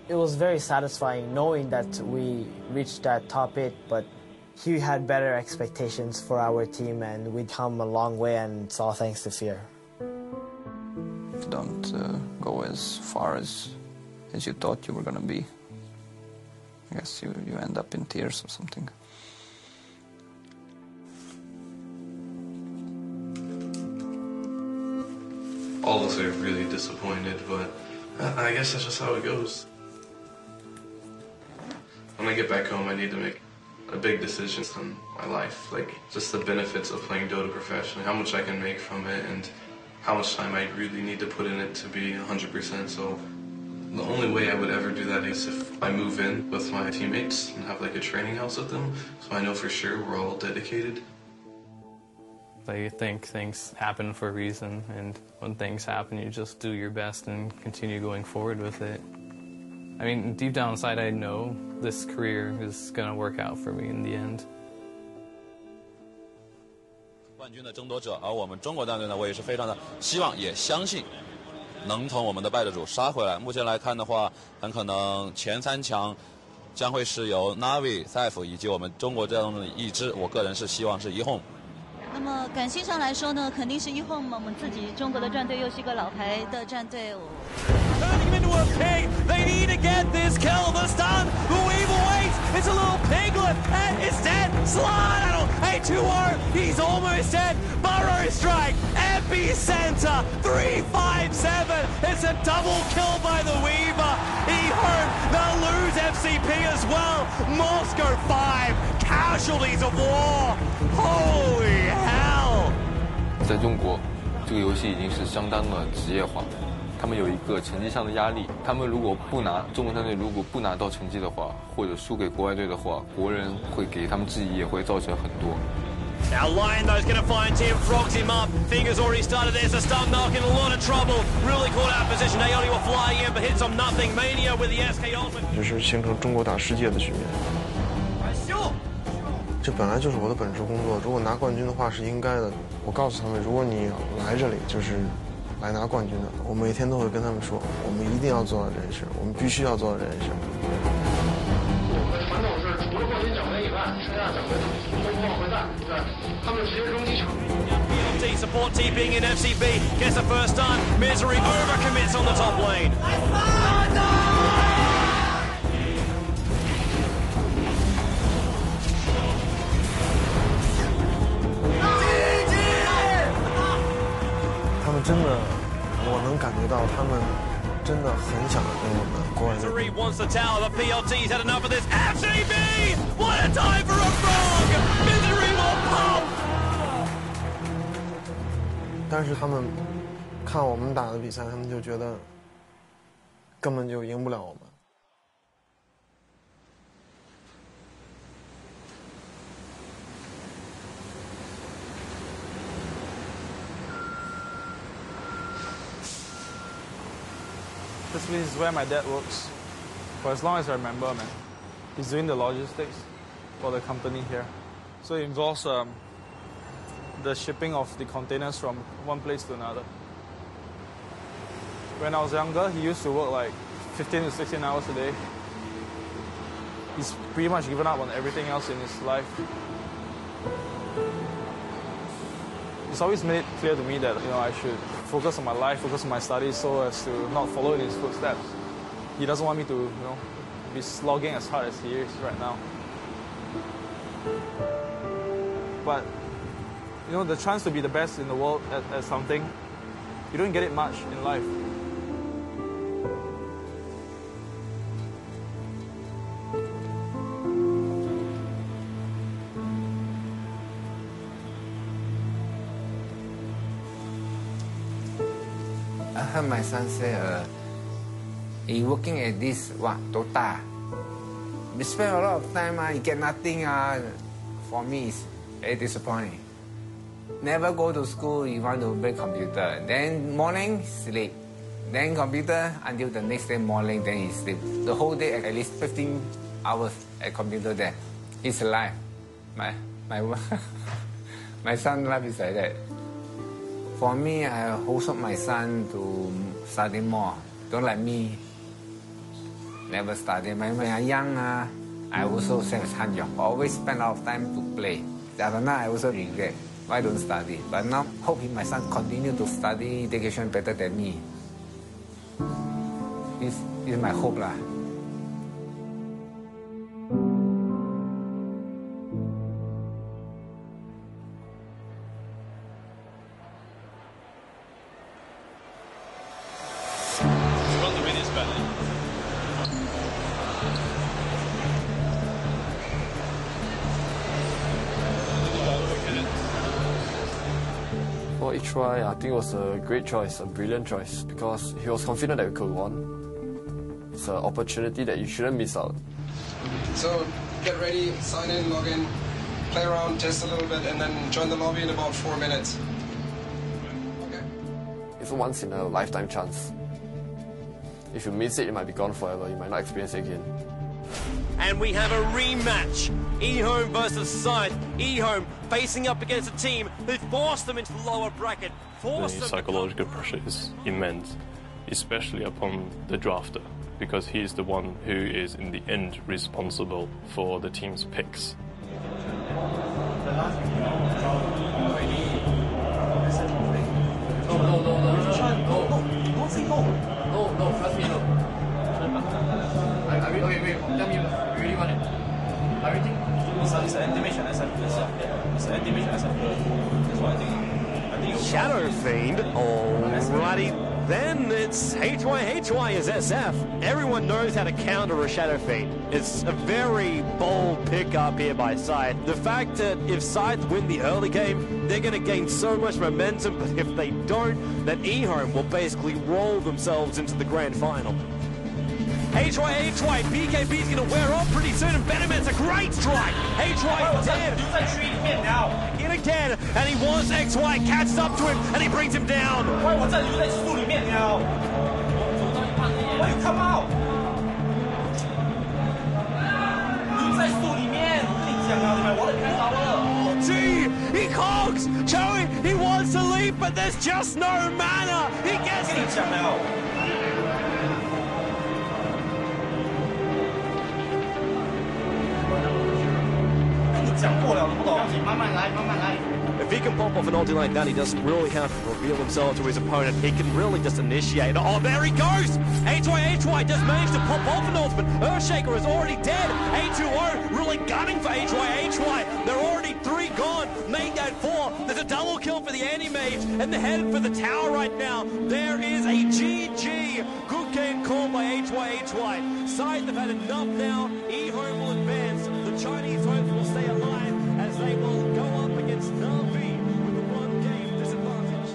It was very satisfying knowing that we reached that top 8, but he had better expectations for our team and we'd come a long way, and it's all thanks to Fear. If you don't go as far as you thought you were going to be, I guess you end up in tears or something. All of us are really disappointed, but I guess that's just how it goes. When I get back home, I need to make a big decision on my life, like just the benefits of playing Dota professionally, how much I can make from it, and how much time I really need to put in it to be 100%. So the only way I would ever do that is if I move in with my teammates and have like a training house with them, so I know for sure we're all dedicated. I think things happen for a reason, and when things happen, you just do your best and continue going forward with it. I mean, deep down inside, I know this career is going to work out for me in the end. 冠军的争夺者，而我们中国战队呢，我也是非常的希望，也相信能从我们的败者组杀回来。目前来看的话，很可能前3强将会是由 Navi、Saif 以及我们中国战队的一支，我个人是希望是eHome。那么感性上来说呢，肯定是eHome，我们自己中国的战队又是一个老牌的战队。Turning him into a pig. They need to get this kill. The stun. The Weaver waits. It's a little piglet. And it's dead. Slide. A 2-0. He's almost dead. Burrow strike. Epicenter. 3-5-7. It's a double kill by the Weaver. eHome. They'll lose FCP as well. Moscow 5. Casualties of war. Holy hell. 在中国，这个游戏已经是相当的职业化。他们有一个成绩上的压力，他们如果不拿中国战队如果不拿到成绩的话，或者输给国外队的话，国人会给他们质疑，也会造成很多。Now Lion though's going to find Tim, frogs him up. Fingers already started. There's a stun knock in a lot of trouble. Really caught out of position. Aeoli were flying in, but hits on nothing. Mania with the SK ultimate. 就是形成中国打世界的局面。这本来就是我的本职工作，如果拿冠军的话是应该的。我告诉他们，如果你来这里就是来拿冠军的，我每天都会跟他们说，我们一定要做到这件事，我们必须要做到这件事。我们传统是除了冠军奖杯以外，剩下奖杯都不往回带，对，他们直接扔机场。PLT support TPing in FCB gets the first stun. Misery overcommits on the top lane. 他们真的，我能感觉到他们真的很想跟我们国外队。Misery wants the tower, but PLT's had enough of this. FCB! What a time for a frog! Misery will pop! 但是他们看我们打的比赛，他们就觉得根本就赢不了我们。This place is where my dad works. For as long as I remember, man. He's doing the logistics for the company here. So it involves the shipping of the containers from one place to another. When I was younger, he used to work like 15 to 16 hours a day. He's pretty much given up on everything else in his life. He's always made it clear to me that, I should focus on my life, focus on my studies so as to not follow in his footsteps. He doesn't want me to, be slogging as hard as he is right now. But, the chance to be the best in the world at something, you don't get it much in life. I had my son say, He working at this Dota. We spend a lot of time. He get nothing. For me, it's very disappointing. Never go to school. He want to play computer. Then morning sleep. Then computer until the next day morning. Then he sleep. The whole day at least 15 hours at computer. There, his life. My my son's life is like that. For me, I hold up my son to study more. Don't like me. Never study. When I'm young, I also same as Han Yong. Always spend a lot of time to play. Now I also regret why don't study. But now hope my son continue to study education better than me. This is my hope lah. For each try, I think it was a great choice, a brilliant choice, because he was confident that we could won. It's an opportunity that you shouldn't miss out. So get ready, sign in, log in, play around, test a little bit, and then join the lobby in about 4 minutes. Okay. It's a once in a lifetime chance. If you miss it, you might be gone forever. You might not experience it again. And we have a rematch. eHome versus Scythe. eHome facing up against a team who forced them into the lower bracket. The psychological pressure is immense, especially upon the drafter, because he is the one who is in the end responsible for the team's picks. No, trust me, no. Wait, tell me, you really want it? Everything? It's an animation, it's an animation, that's what I think. Shadow Fiend. Alrighty, then it's HY is SF. Everyone knows how to counter a Shadow Fiend. It's a very bold pick up here by Scythe. The fact that if Scythe win the early game, they're going to gain so much momentum, but if they don't, then eHome will basically roll themselves into the grand final. HY, BKB's going to wear off pretty soon, and Venom's a great strike. HY dead. In again, and he wants XY, catches up to him, and he brings him down. Why you come out? Gee, he cogs! Joey, he wants to leave, but there's just no mana. He gets it. If he can pop off an ulti like that, he doesn't really have to reveal himself to his opponent. He can really just initiate. Oh, there he goes! HY just managed to pop off an ult, but Earthshaker is already dead. A2O really gunning for HY. They're already 3 gone. Made that 4. There's a double kill for the anti-mage, and they're headed for the tower right now. There is a GG. Good game called by HY. Scythe have had enough now. eHome will advance. The Chinese hopes will stay alive as they will go up against Na'Vi with a 1-game disadvantage.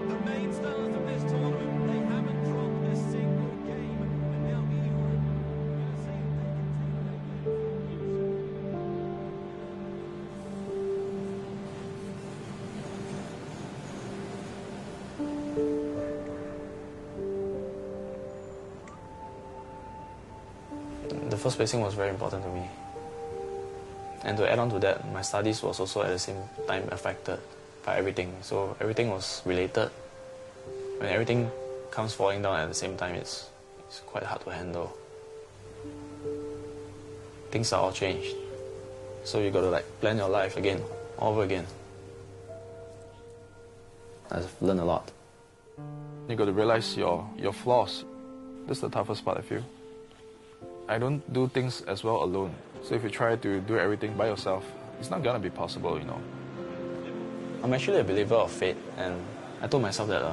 The main stars of this tournament, they haven't dropped a single game, and now eHome are going to see if they can The first placing was very important to me. And to add on to that, my studies was also at the same time affected by everything. So everything was related. When everything comes falling down at the same time, it's quite hard to handle. Things are all changed. So you got to plan your life again, all over again. I've learned a lot. You got to realize your flaws. That's the toughest part, I feel. I don't do things as well alone. So if you try to do everything by yourself, it's not gonna be possible, you know. I'm actually a believer of fate, and I told myself that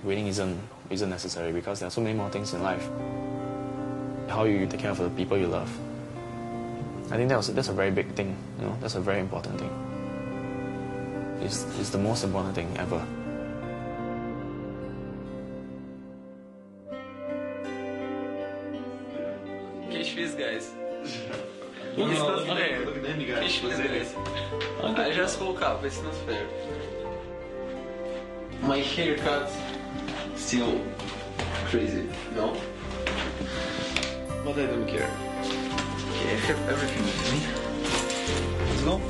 winning isn't necessary because there are so many more things in life. How you take care of the people you love. I think that's a very big thing, you know. That's a very important thing. It's the most important thing ever. fish, guys. It's not fair. Look at them, you guys. Fish was in it. I just woke up. It's not fair. My haircut still crazy. No? But I don't care. Okay, I have everything with me. Let's go.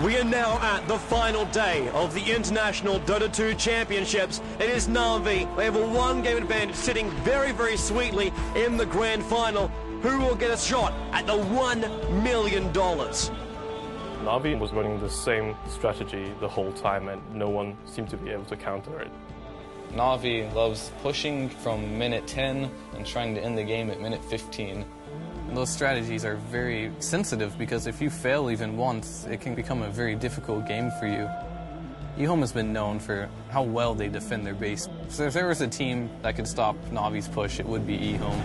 We are now at the final day of the International Dota 2 Championships. It is Na'Vi. They have a one-game advantage, sitting very, very sweetly in the grand final. Who will get a shot at the $1 million? Na'Vi was running the same strategy the whole time, and no one seemed to be able to counter it. Na'Vi loves pushing from minute 10 and trying to end the game at minute 15. Those strategies are very sensitive because if you fail even once, it can become a very difficult game for you. eHome has been known for how well they defend their base. So if there was a team that could stop Na'Vi's push, it would be eHome.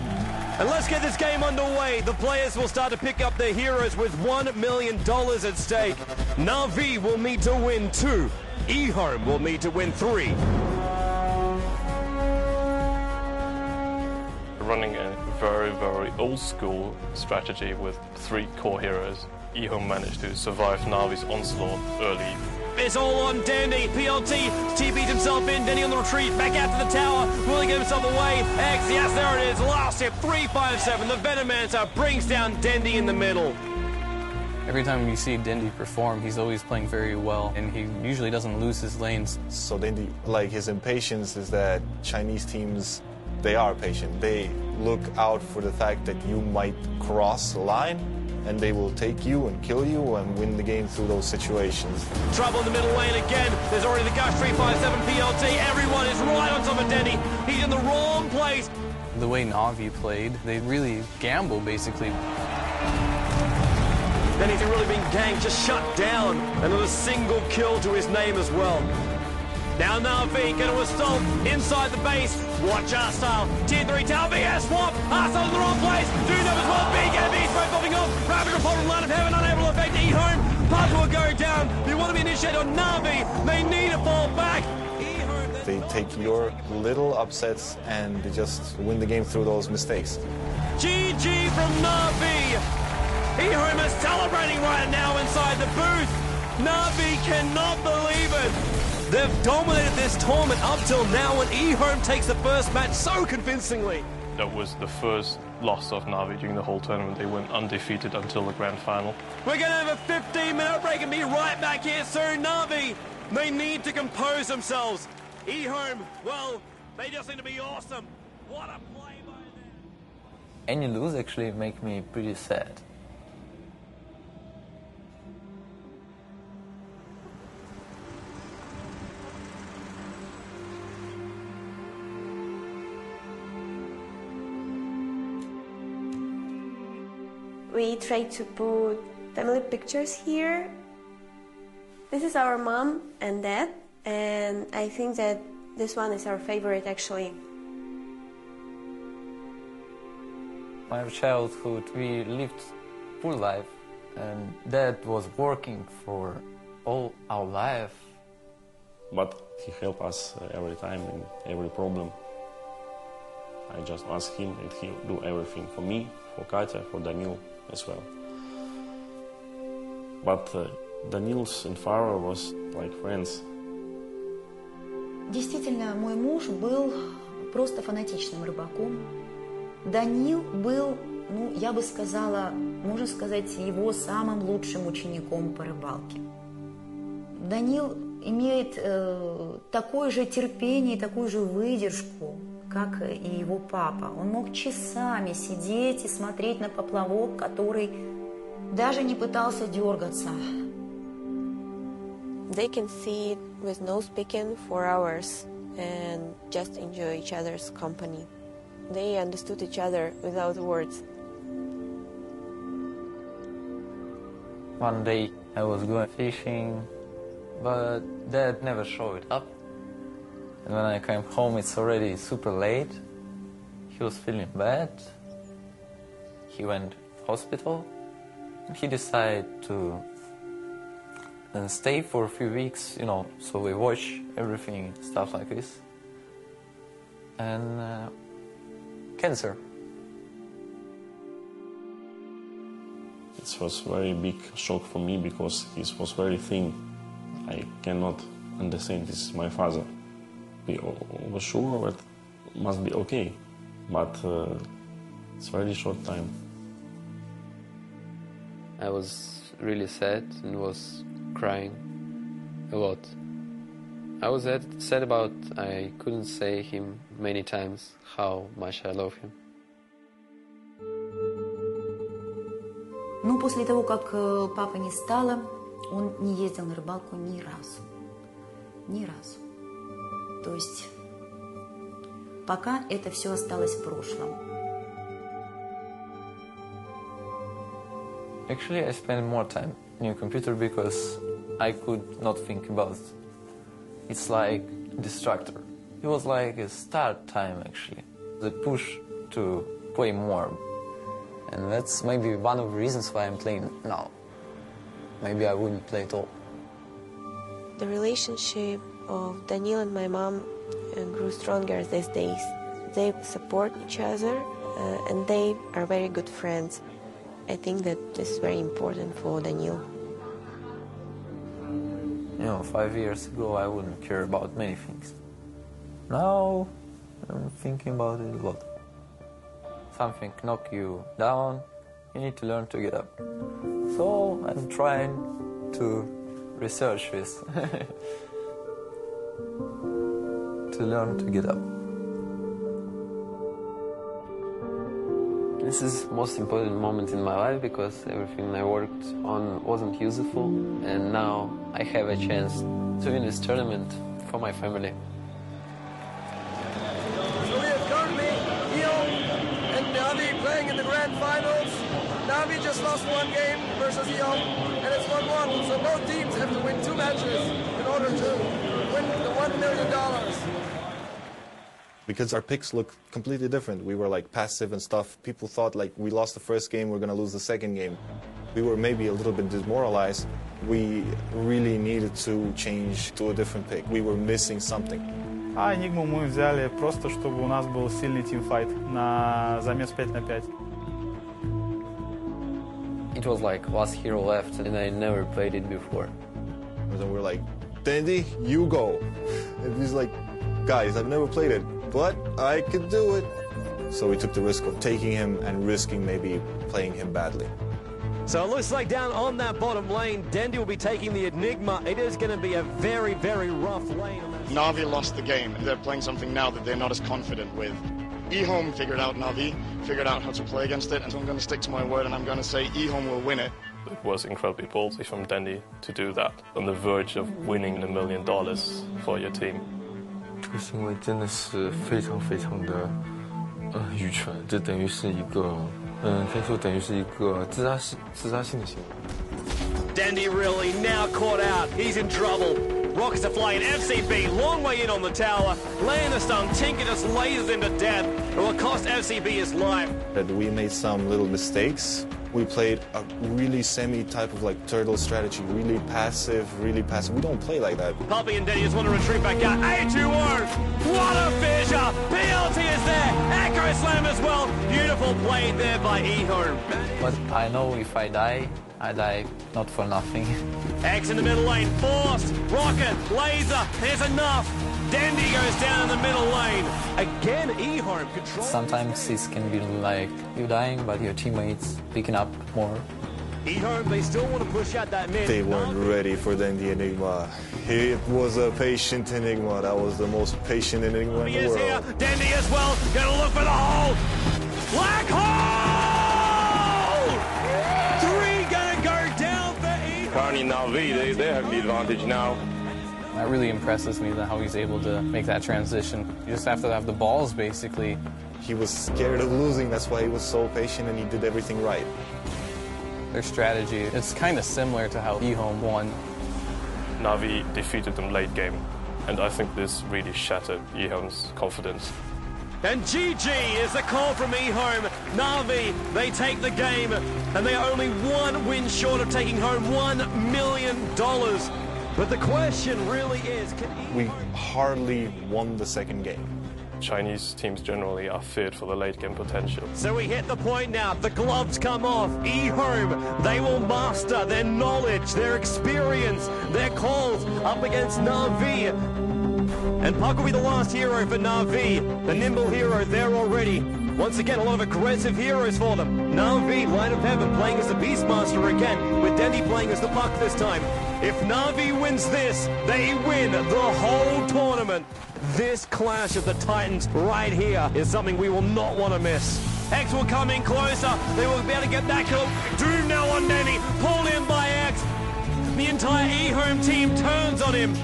And let's get this game underway. The players will start to pick up their heroes with $1 million at stake. Na'Vi will need to win 2. eHome will need to win 3. Running a very, very old-school strategy with 3 core heroes, eHome managed to survive Na'Vi's onslaught early. It's all on Dandy. PLT TP'd himself in. Dandy on the retreat. Back out to the tower. Will he get himself away? X, yes, there it is. Last hit, 3-5-7. The Venomancer brings down Dandy in the middle. Every time you see Dandy perform, he's always playing very well, and he usually doesn't lose his lanes. So Dandy, like, his impatience is that Chinese teams, they are patient. They look out for the fact that you might cross the line, and they will take you and kill you and win the game through those situations. Trouble in the middle lane again. There's already the Gush 357 PLT. Everyone is right on top of Dandy. He's in the wrong place. The way Na'Vi played, they really gamble, basically. Dandy's really been ganked, just shut down. And not a single kill to his name as well. Now Na'Vi going to assault inside the base. Watch our style. Tier 3 tower VS swap. Arsenal in the wrong place. Do them as well. Big enemies both popping off. Rapid report on line of heaven. Unable to affect eHome. Parkour go down. They want to be initiated on Na'Vi. They need to fall back. They take your little upsets and they just win the game through those mistakes. GG from Na'Vi. eHome is celebrating right now inside the booth. Na'Vi cannot believe it. They've dominated this tournament up till now, and eHome takes the first match so convincingly. That was the first loss of Na'Vi during the whole tournament. They went undefeated until the grand final. We're going to have a 15-minute break and be right back here soon. Na'Vi, they need to compose themselves. eHome, well, they just seem to be awesome. What a play by them. Any lose actually make me pretty sad. We try to put family pictures here. This is our mom and dad, and I think that this one is our favorite actually. My childhood, we lived full life, and dad was working for all our life. But he helped us every time in every problem. I just ask him and he'll do everything for me, for Katya, for Daniil as well. But Danil's and Farah was like friends. Действительно, мой муж был просто фанатичным рыбаком. Даниил был, ну, я бы сказала, можно сказать, его самым лучшим учеником по рыбалке. Даниил имеет такое же терпение, такую же выдержку, как и его папа. Он мог часами сидеть и смотреть на поплавок, который даже не пытался дергаться. They can sit with no speaking for hours and just enjoy each other's company. They understood each other without words. One day I was going fishing, but dad never showed up. And when I came home, it's already super late. He was feeling bad. He went hospital. And he decided to stay for a few weeks, you know, so we watch everything, stuff like this. And cancer. It was a very big shock for me because he was very thin. I cannot understand, this is my father. We were sure it must be okay, but it's a very short time. I was really sad and was crying a lot. I was sad about I couldn't say him many times how much I love him. Ну, после того, как папы не стало, он не ездил на рыбалку ни разу. Ни разу. То есть пока это все осталось в прошлом. Actually, I spent more time on your computer because I could not think about it. It's like distractor. It was like a start time, actually. The push to play more. And that's maybe one of the reasons why I'm playing now. Maybe I wouldn't play at all. The relationship of Daniil and my mom grew stronger these days. They support each other and they are very good friends. I think that this is very important for Daniil. You know, 5 years ago I wouldn't care about many things. Now I'm thinking about it a lot. Something knock you down, you need to learn to get up. So I'm trying to research this. To learn to get up. This is the most important moment in my life because everything I worked on wasn't useful, and now I have a chance to win this tournament for my family. So we have currently Guillaume and Navi playing in the grand finals. Navi just lost one game versus Guillaume, and it's 1-1. So both teams have to win 2 matches in order to win the $1 million. Because our picks look completely different. We were like passive and stuff. People thought like we lost the first game, we're going to lose the second game. We were maybe a little bit demoralized. We really needed to change to a different pick. We were missing something. А Enigmu мы взяли просто, чтобы у нас был сильный тимфайт на замес 5 на 5. It was like last hero left and I never played it before. And then we're like, Dandy, you go. And he's like, guys, I've never played it, but I could do it. So we took the risk of taking him and risking maybe playing him badly. So it looks like down on that bottom lane, Dandy will be taking the Enigma. It is going to be a very, very rough lane. Navi lost the game. They're playing something now that they're not as confident with. eHome figured out Navi, figured out how to play against it, and so I'm going to stick to my word and I'm going to say eHome will win it. It was incredibly ballsy from Dandy to do that, on the verge of winning $1 million for your team. 这个行为真的是非常非常的愚蠢，这等于是一个可以说等于是一个自杀性的行为。 Dandy really now caught out. He's in trouble. Rockets are flying. FCB long way in on the tower. Laying the stun. Tinker just lasers him to death. It will cost FCB his life. We made some little mistakes. We played a really semi-type of like turtle strategy, really passive, really passive. We don't play like that. Puppy and Danny just want to retreat back out. A2-1. What a fissure. PLT is there. Echo slam as well. Beautiful play there by eHome. But I know if I die not for nothing. X in the middle lane. Forced. Rocket. Laser. There's enough. Dandy goes down in the middle lane. Again, eHome control. Sometimes this can be like you dying, but your teammates picking up more. eHome, they still want to push out that mid. They weren't ready for the Enigma. It was a patient Enigma. That was the most patient Enigma in the world. Here. Dandy as well. Gonna look for the hole. Black hole! 3 gonna go down for eHome. Currently Navi, they have the advantage now. That really impresses me, how he's able to make that transition. You just have to have the balls, basically. He was scared of losing, that's why he was so patient and he did everything right. Their strategy, it's kind of similar to how eHome won. Navi defeated them late game, and I think this really shattered eHome's confidence. And GG is the call from eHome. Navi, they take the game, and they are only 1 win short of taking home $1 million. But the question really is, we hardly won the second game. Chinese teams generally are feared for the late game potential. So we hit the point now. The gloves come off. eHome, they will master their knowledge, their experience, their calls up against Na'Vi. And Puck will be the last hero for Na'Vi. The nimble hero there already. Once again, a lot of aggressive heroes for them. Na'Vi, Light of Heaven, playing as the Beastmaster again, with Dendy playing as the Puck this time. If Na'Vi wins this, they win the whole tournament. This clash of the Titans right here is something we will not want to miss. X will come in closer. They will be able to get that kill. Doom now on Dendy, pulled in by X. The entire eHome team turns on him.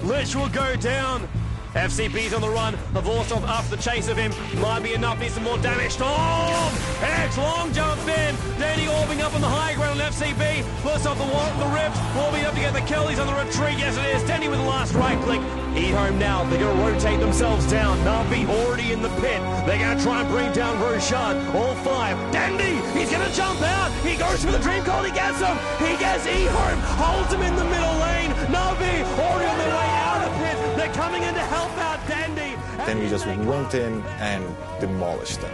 Lich will go down. FCB's on the run.Avorsov after the chase of him. Might be enough. Needs some more damage. Storm! X long jump in. Danny orbing up on the high ground on FCB. Bursts off the rift. Orbing up to get the kill. He's on the retreat. Yes, it is. Danny with the last right click. eHome now. They're going to rotate themselves down. Na'Vi already in the pit. They're going to try and bring down Roshan. All five. Dandy! He's going to jump out. He goes for the dream call. He gets him. He gets eHome. Holds him in the middle lane. Na'Vi already on their way out of the pit. They're coming in to help out Dandy. Then we just went in and demolished them.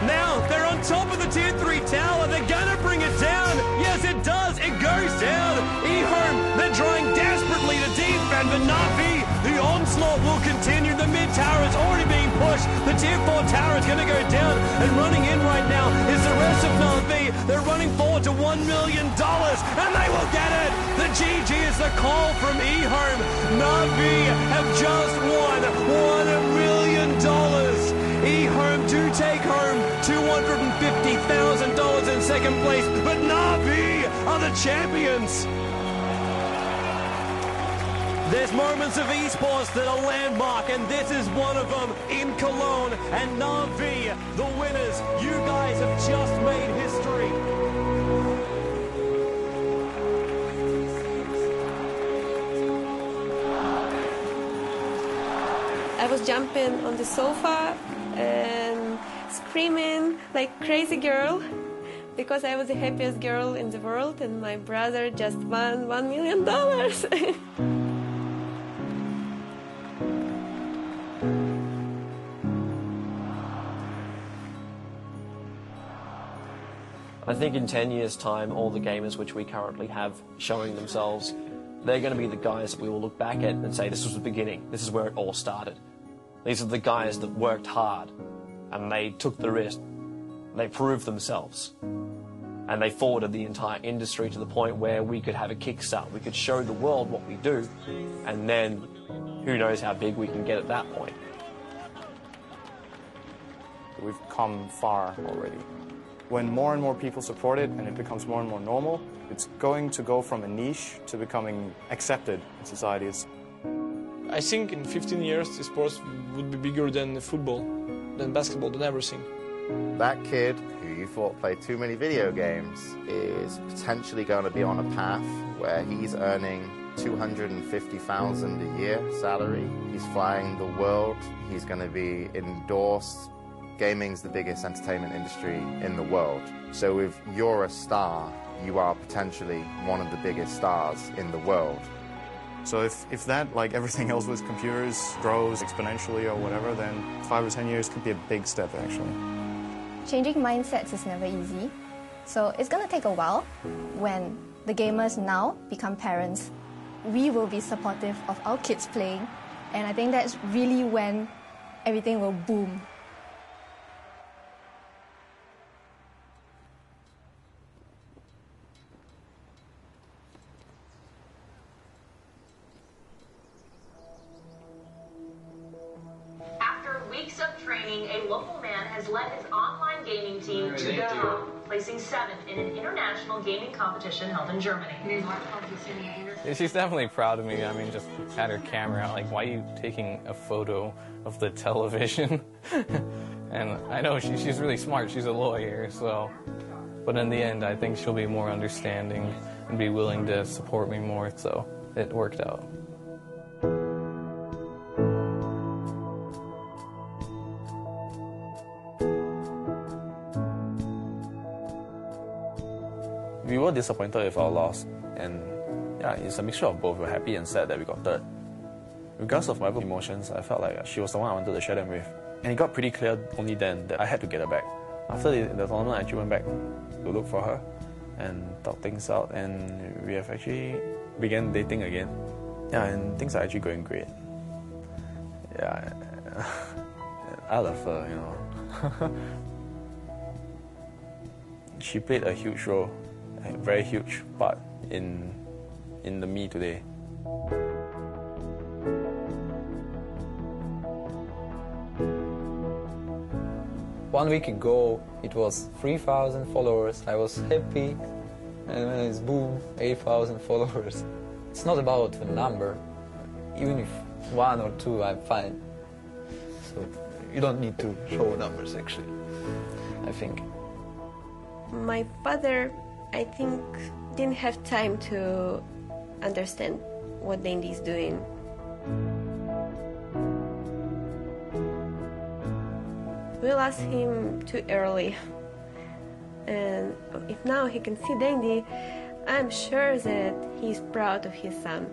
Now they're on top of the tier 3 tower. They're gonna bring it down. Yes, it does. It goes down. eHome, they're trying desperately to defend, but Na'Vi, the onslaught will continue. The mid tower is already being pushed. The tier 4 tower is gonna go down, and running in right now is the rest of Na'Vi. They're running forward to $1 million, and they will get it. The GG is the call from eHome. Na'Vi have just won $1 million. eHome do take home $250,000 in second place, but Na'Vi are the champions. There's moments of esports that are landmark, and this is one of them in Cologne. And Na'Vi, the winners. You guys have just made history. I was jumping on the sofa and screaming like crazy girl because I was the happiest girl in the world and my brother just won $1 million. I think in 10 years' time, all the gamers which we currently have showing themselves, they're going to be the guys that we will look back at and say, this was the beginning, this is where it all started. These are the guys that worked hard, and they took the risk, they proved themselves, and they forwarded the entire industry to the point where we could have a kickstart, we could show the world what we do, and then who knows how big we can get at that point. We've come far already. When more and more people support it and it becomes more and more normal, it's going to go from a niche to becoming accepted in society. I think in 15 years, esports would be bigger than football, than basketball, than everything. That kid who you thought played too many video games is potentially going to be on a path where he's earning $250,000 a year salary. He's flying the world. He's going to be endorsed. Gaming's the biggest entertainment industry in the world. So if you're a star, you are potentially one of the biggest stars in the world. So if that, like everything else with computers, grows exponentially or whatever, then 5 or 10 years could be a big step, actually. Changing mindsets is never easy. So it's going to take a while. When the gamers now become parents, we will be supportive of our kids playing. And I think that's really when everything will boom. A local man has led his online gaming team to the top, placing 7th in an international gaming competition held in Germany. She's definitely proud of me. I mean, just had her camera out, like, why are you taking a photo of the television? And I know she's really smart. She's a lawyer, so. But in the end, I think she'll be more understanding and be willing to support me more, so it worked out. We were disappointed with our loss, and yeah, it's a mixture of both. We're happy and sad that we got third. Regardless of my emotions, I felt like she was the one I wanted to share them with. And it got pretty clear only then that I had to get her back. After the tournament, I actually went back to look for her and talk things out, and we have actually began dating again. Yeah, and things are actually going great. Yeah, I love her, you know. She played a huge role, a very huge part in the me today. 1 week ago, it was 3,000 followers. I was happy, and then it's boom, 8,000 followers. It's not about the number. Even if 1 or 2, I'm fine. So you don't need to show numbers, actually, I think. My father, I think, didn't have time to understand what Dandy is doing. We lost him too early, and if now he can see Dandy, I'm sure that he's proud of his son.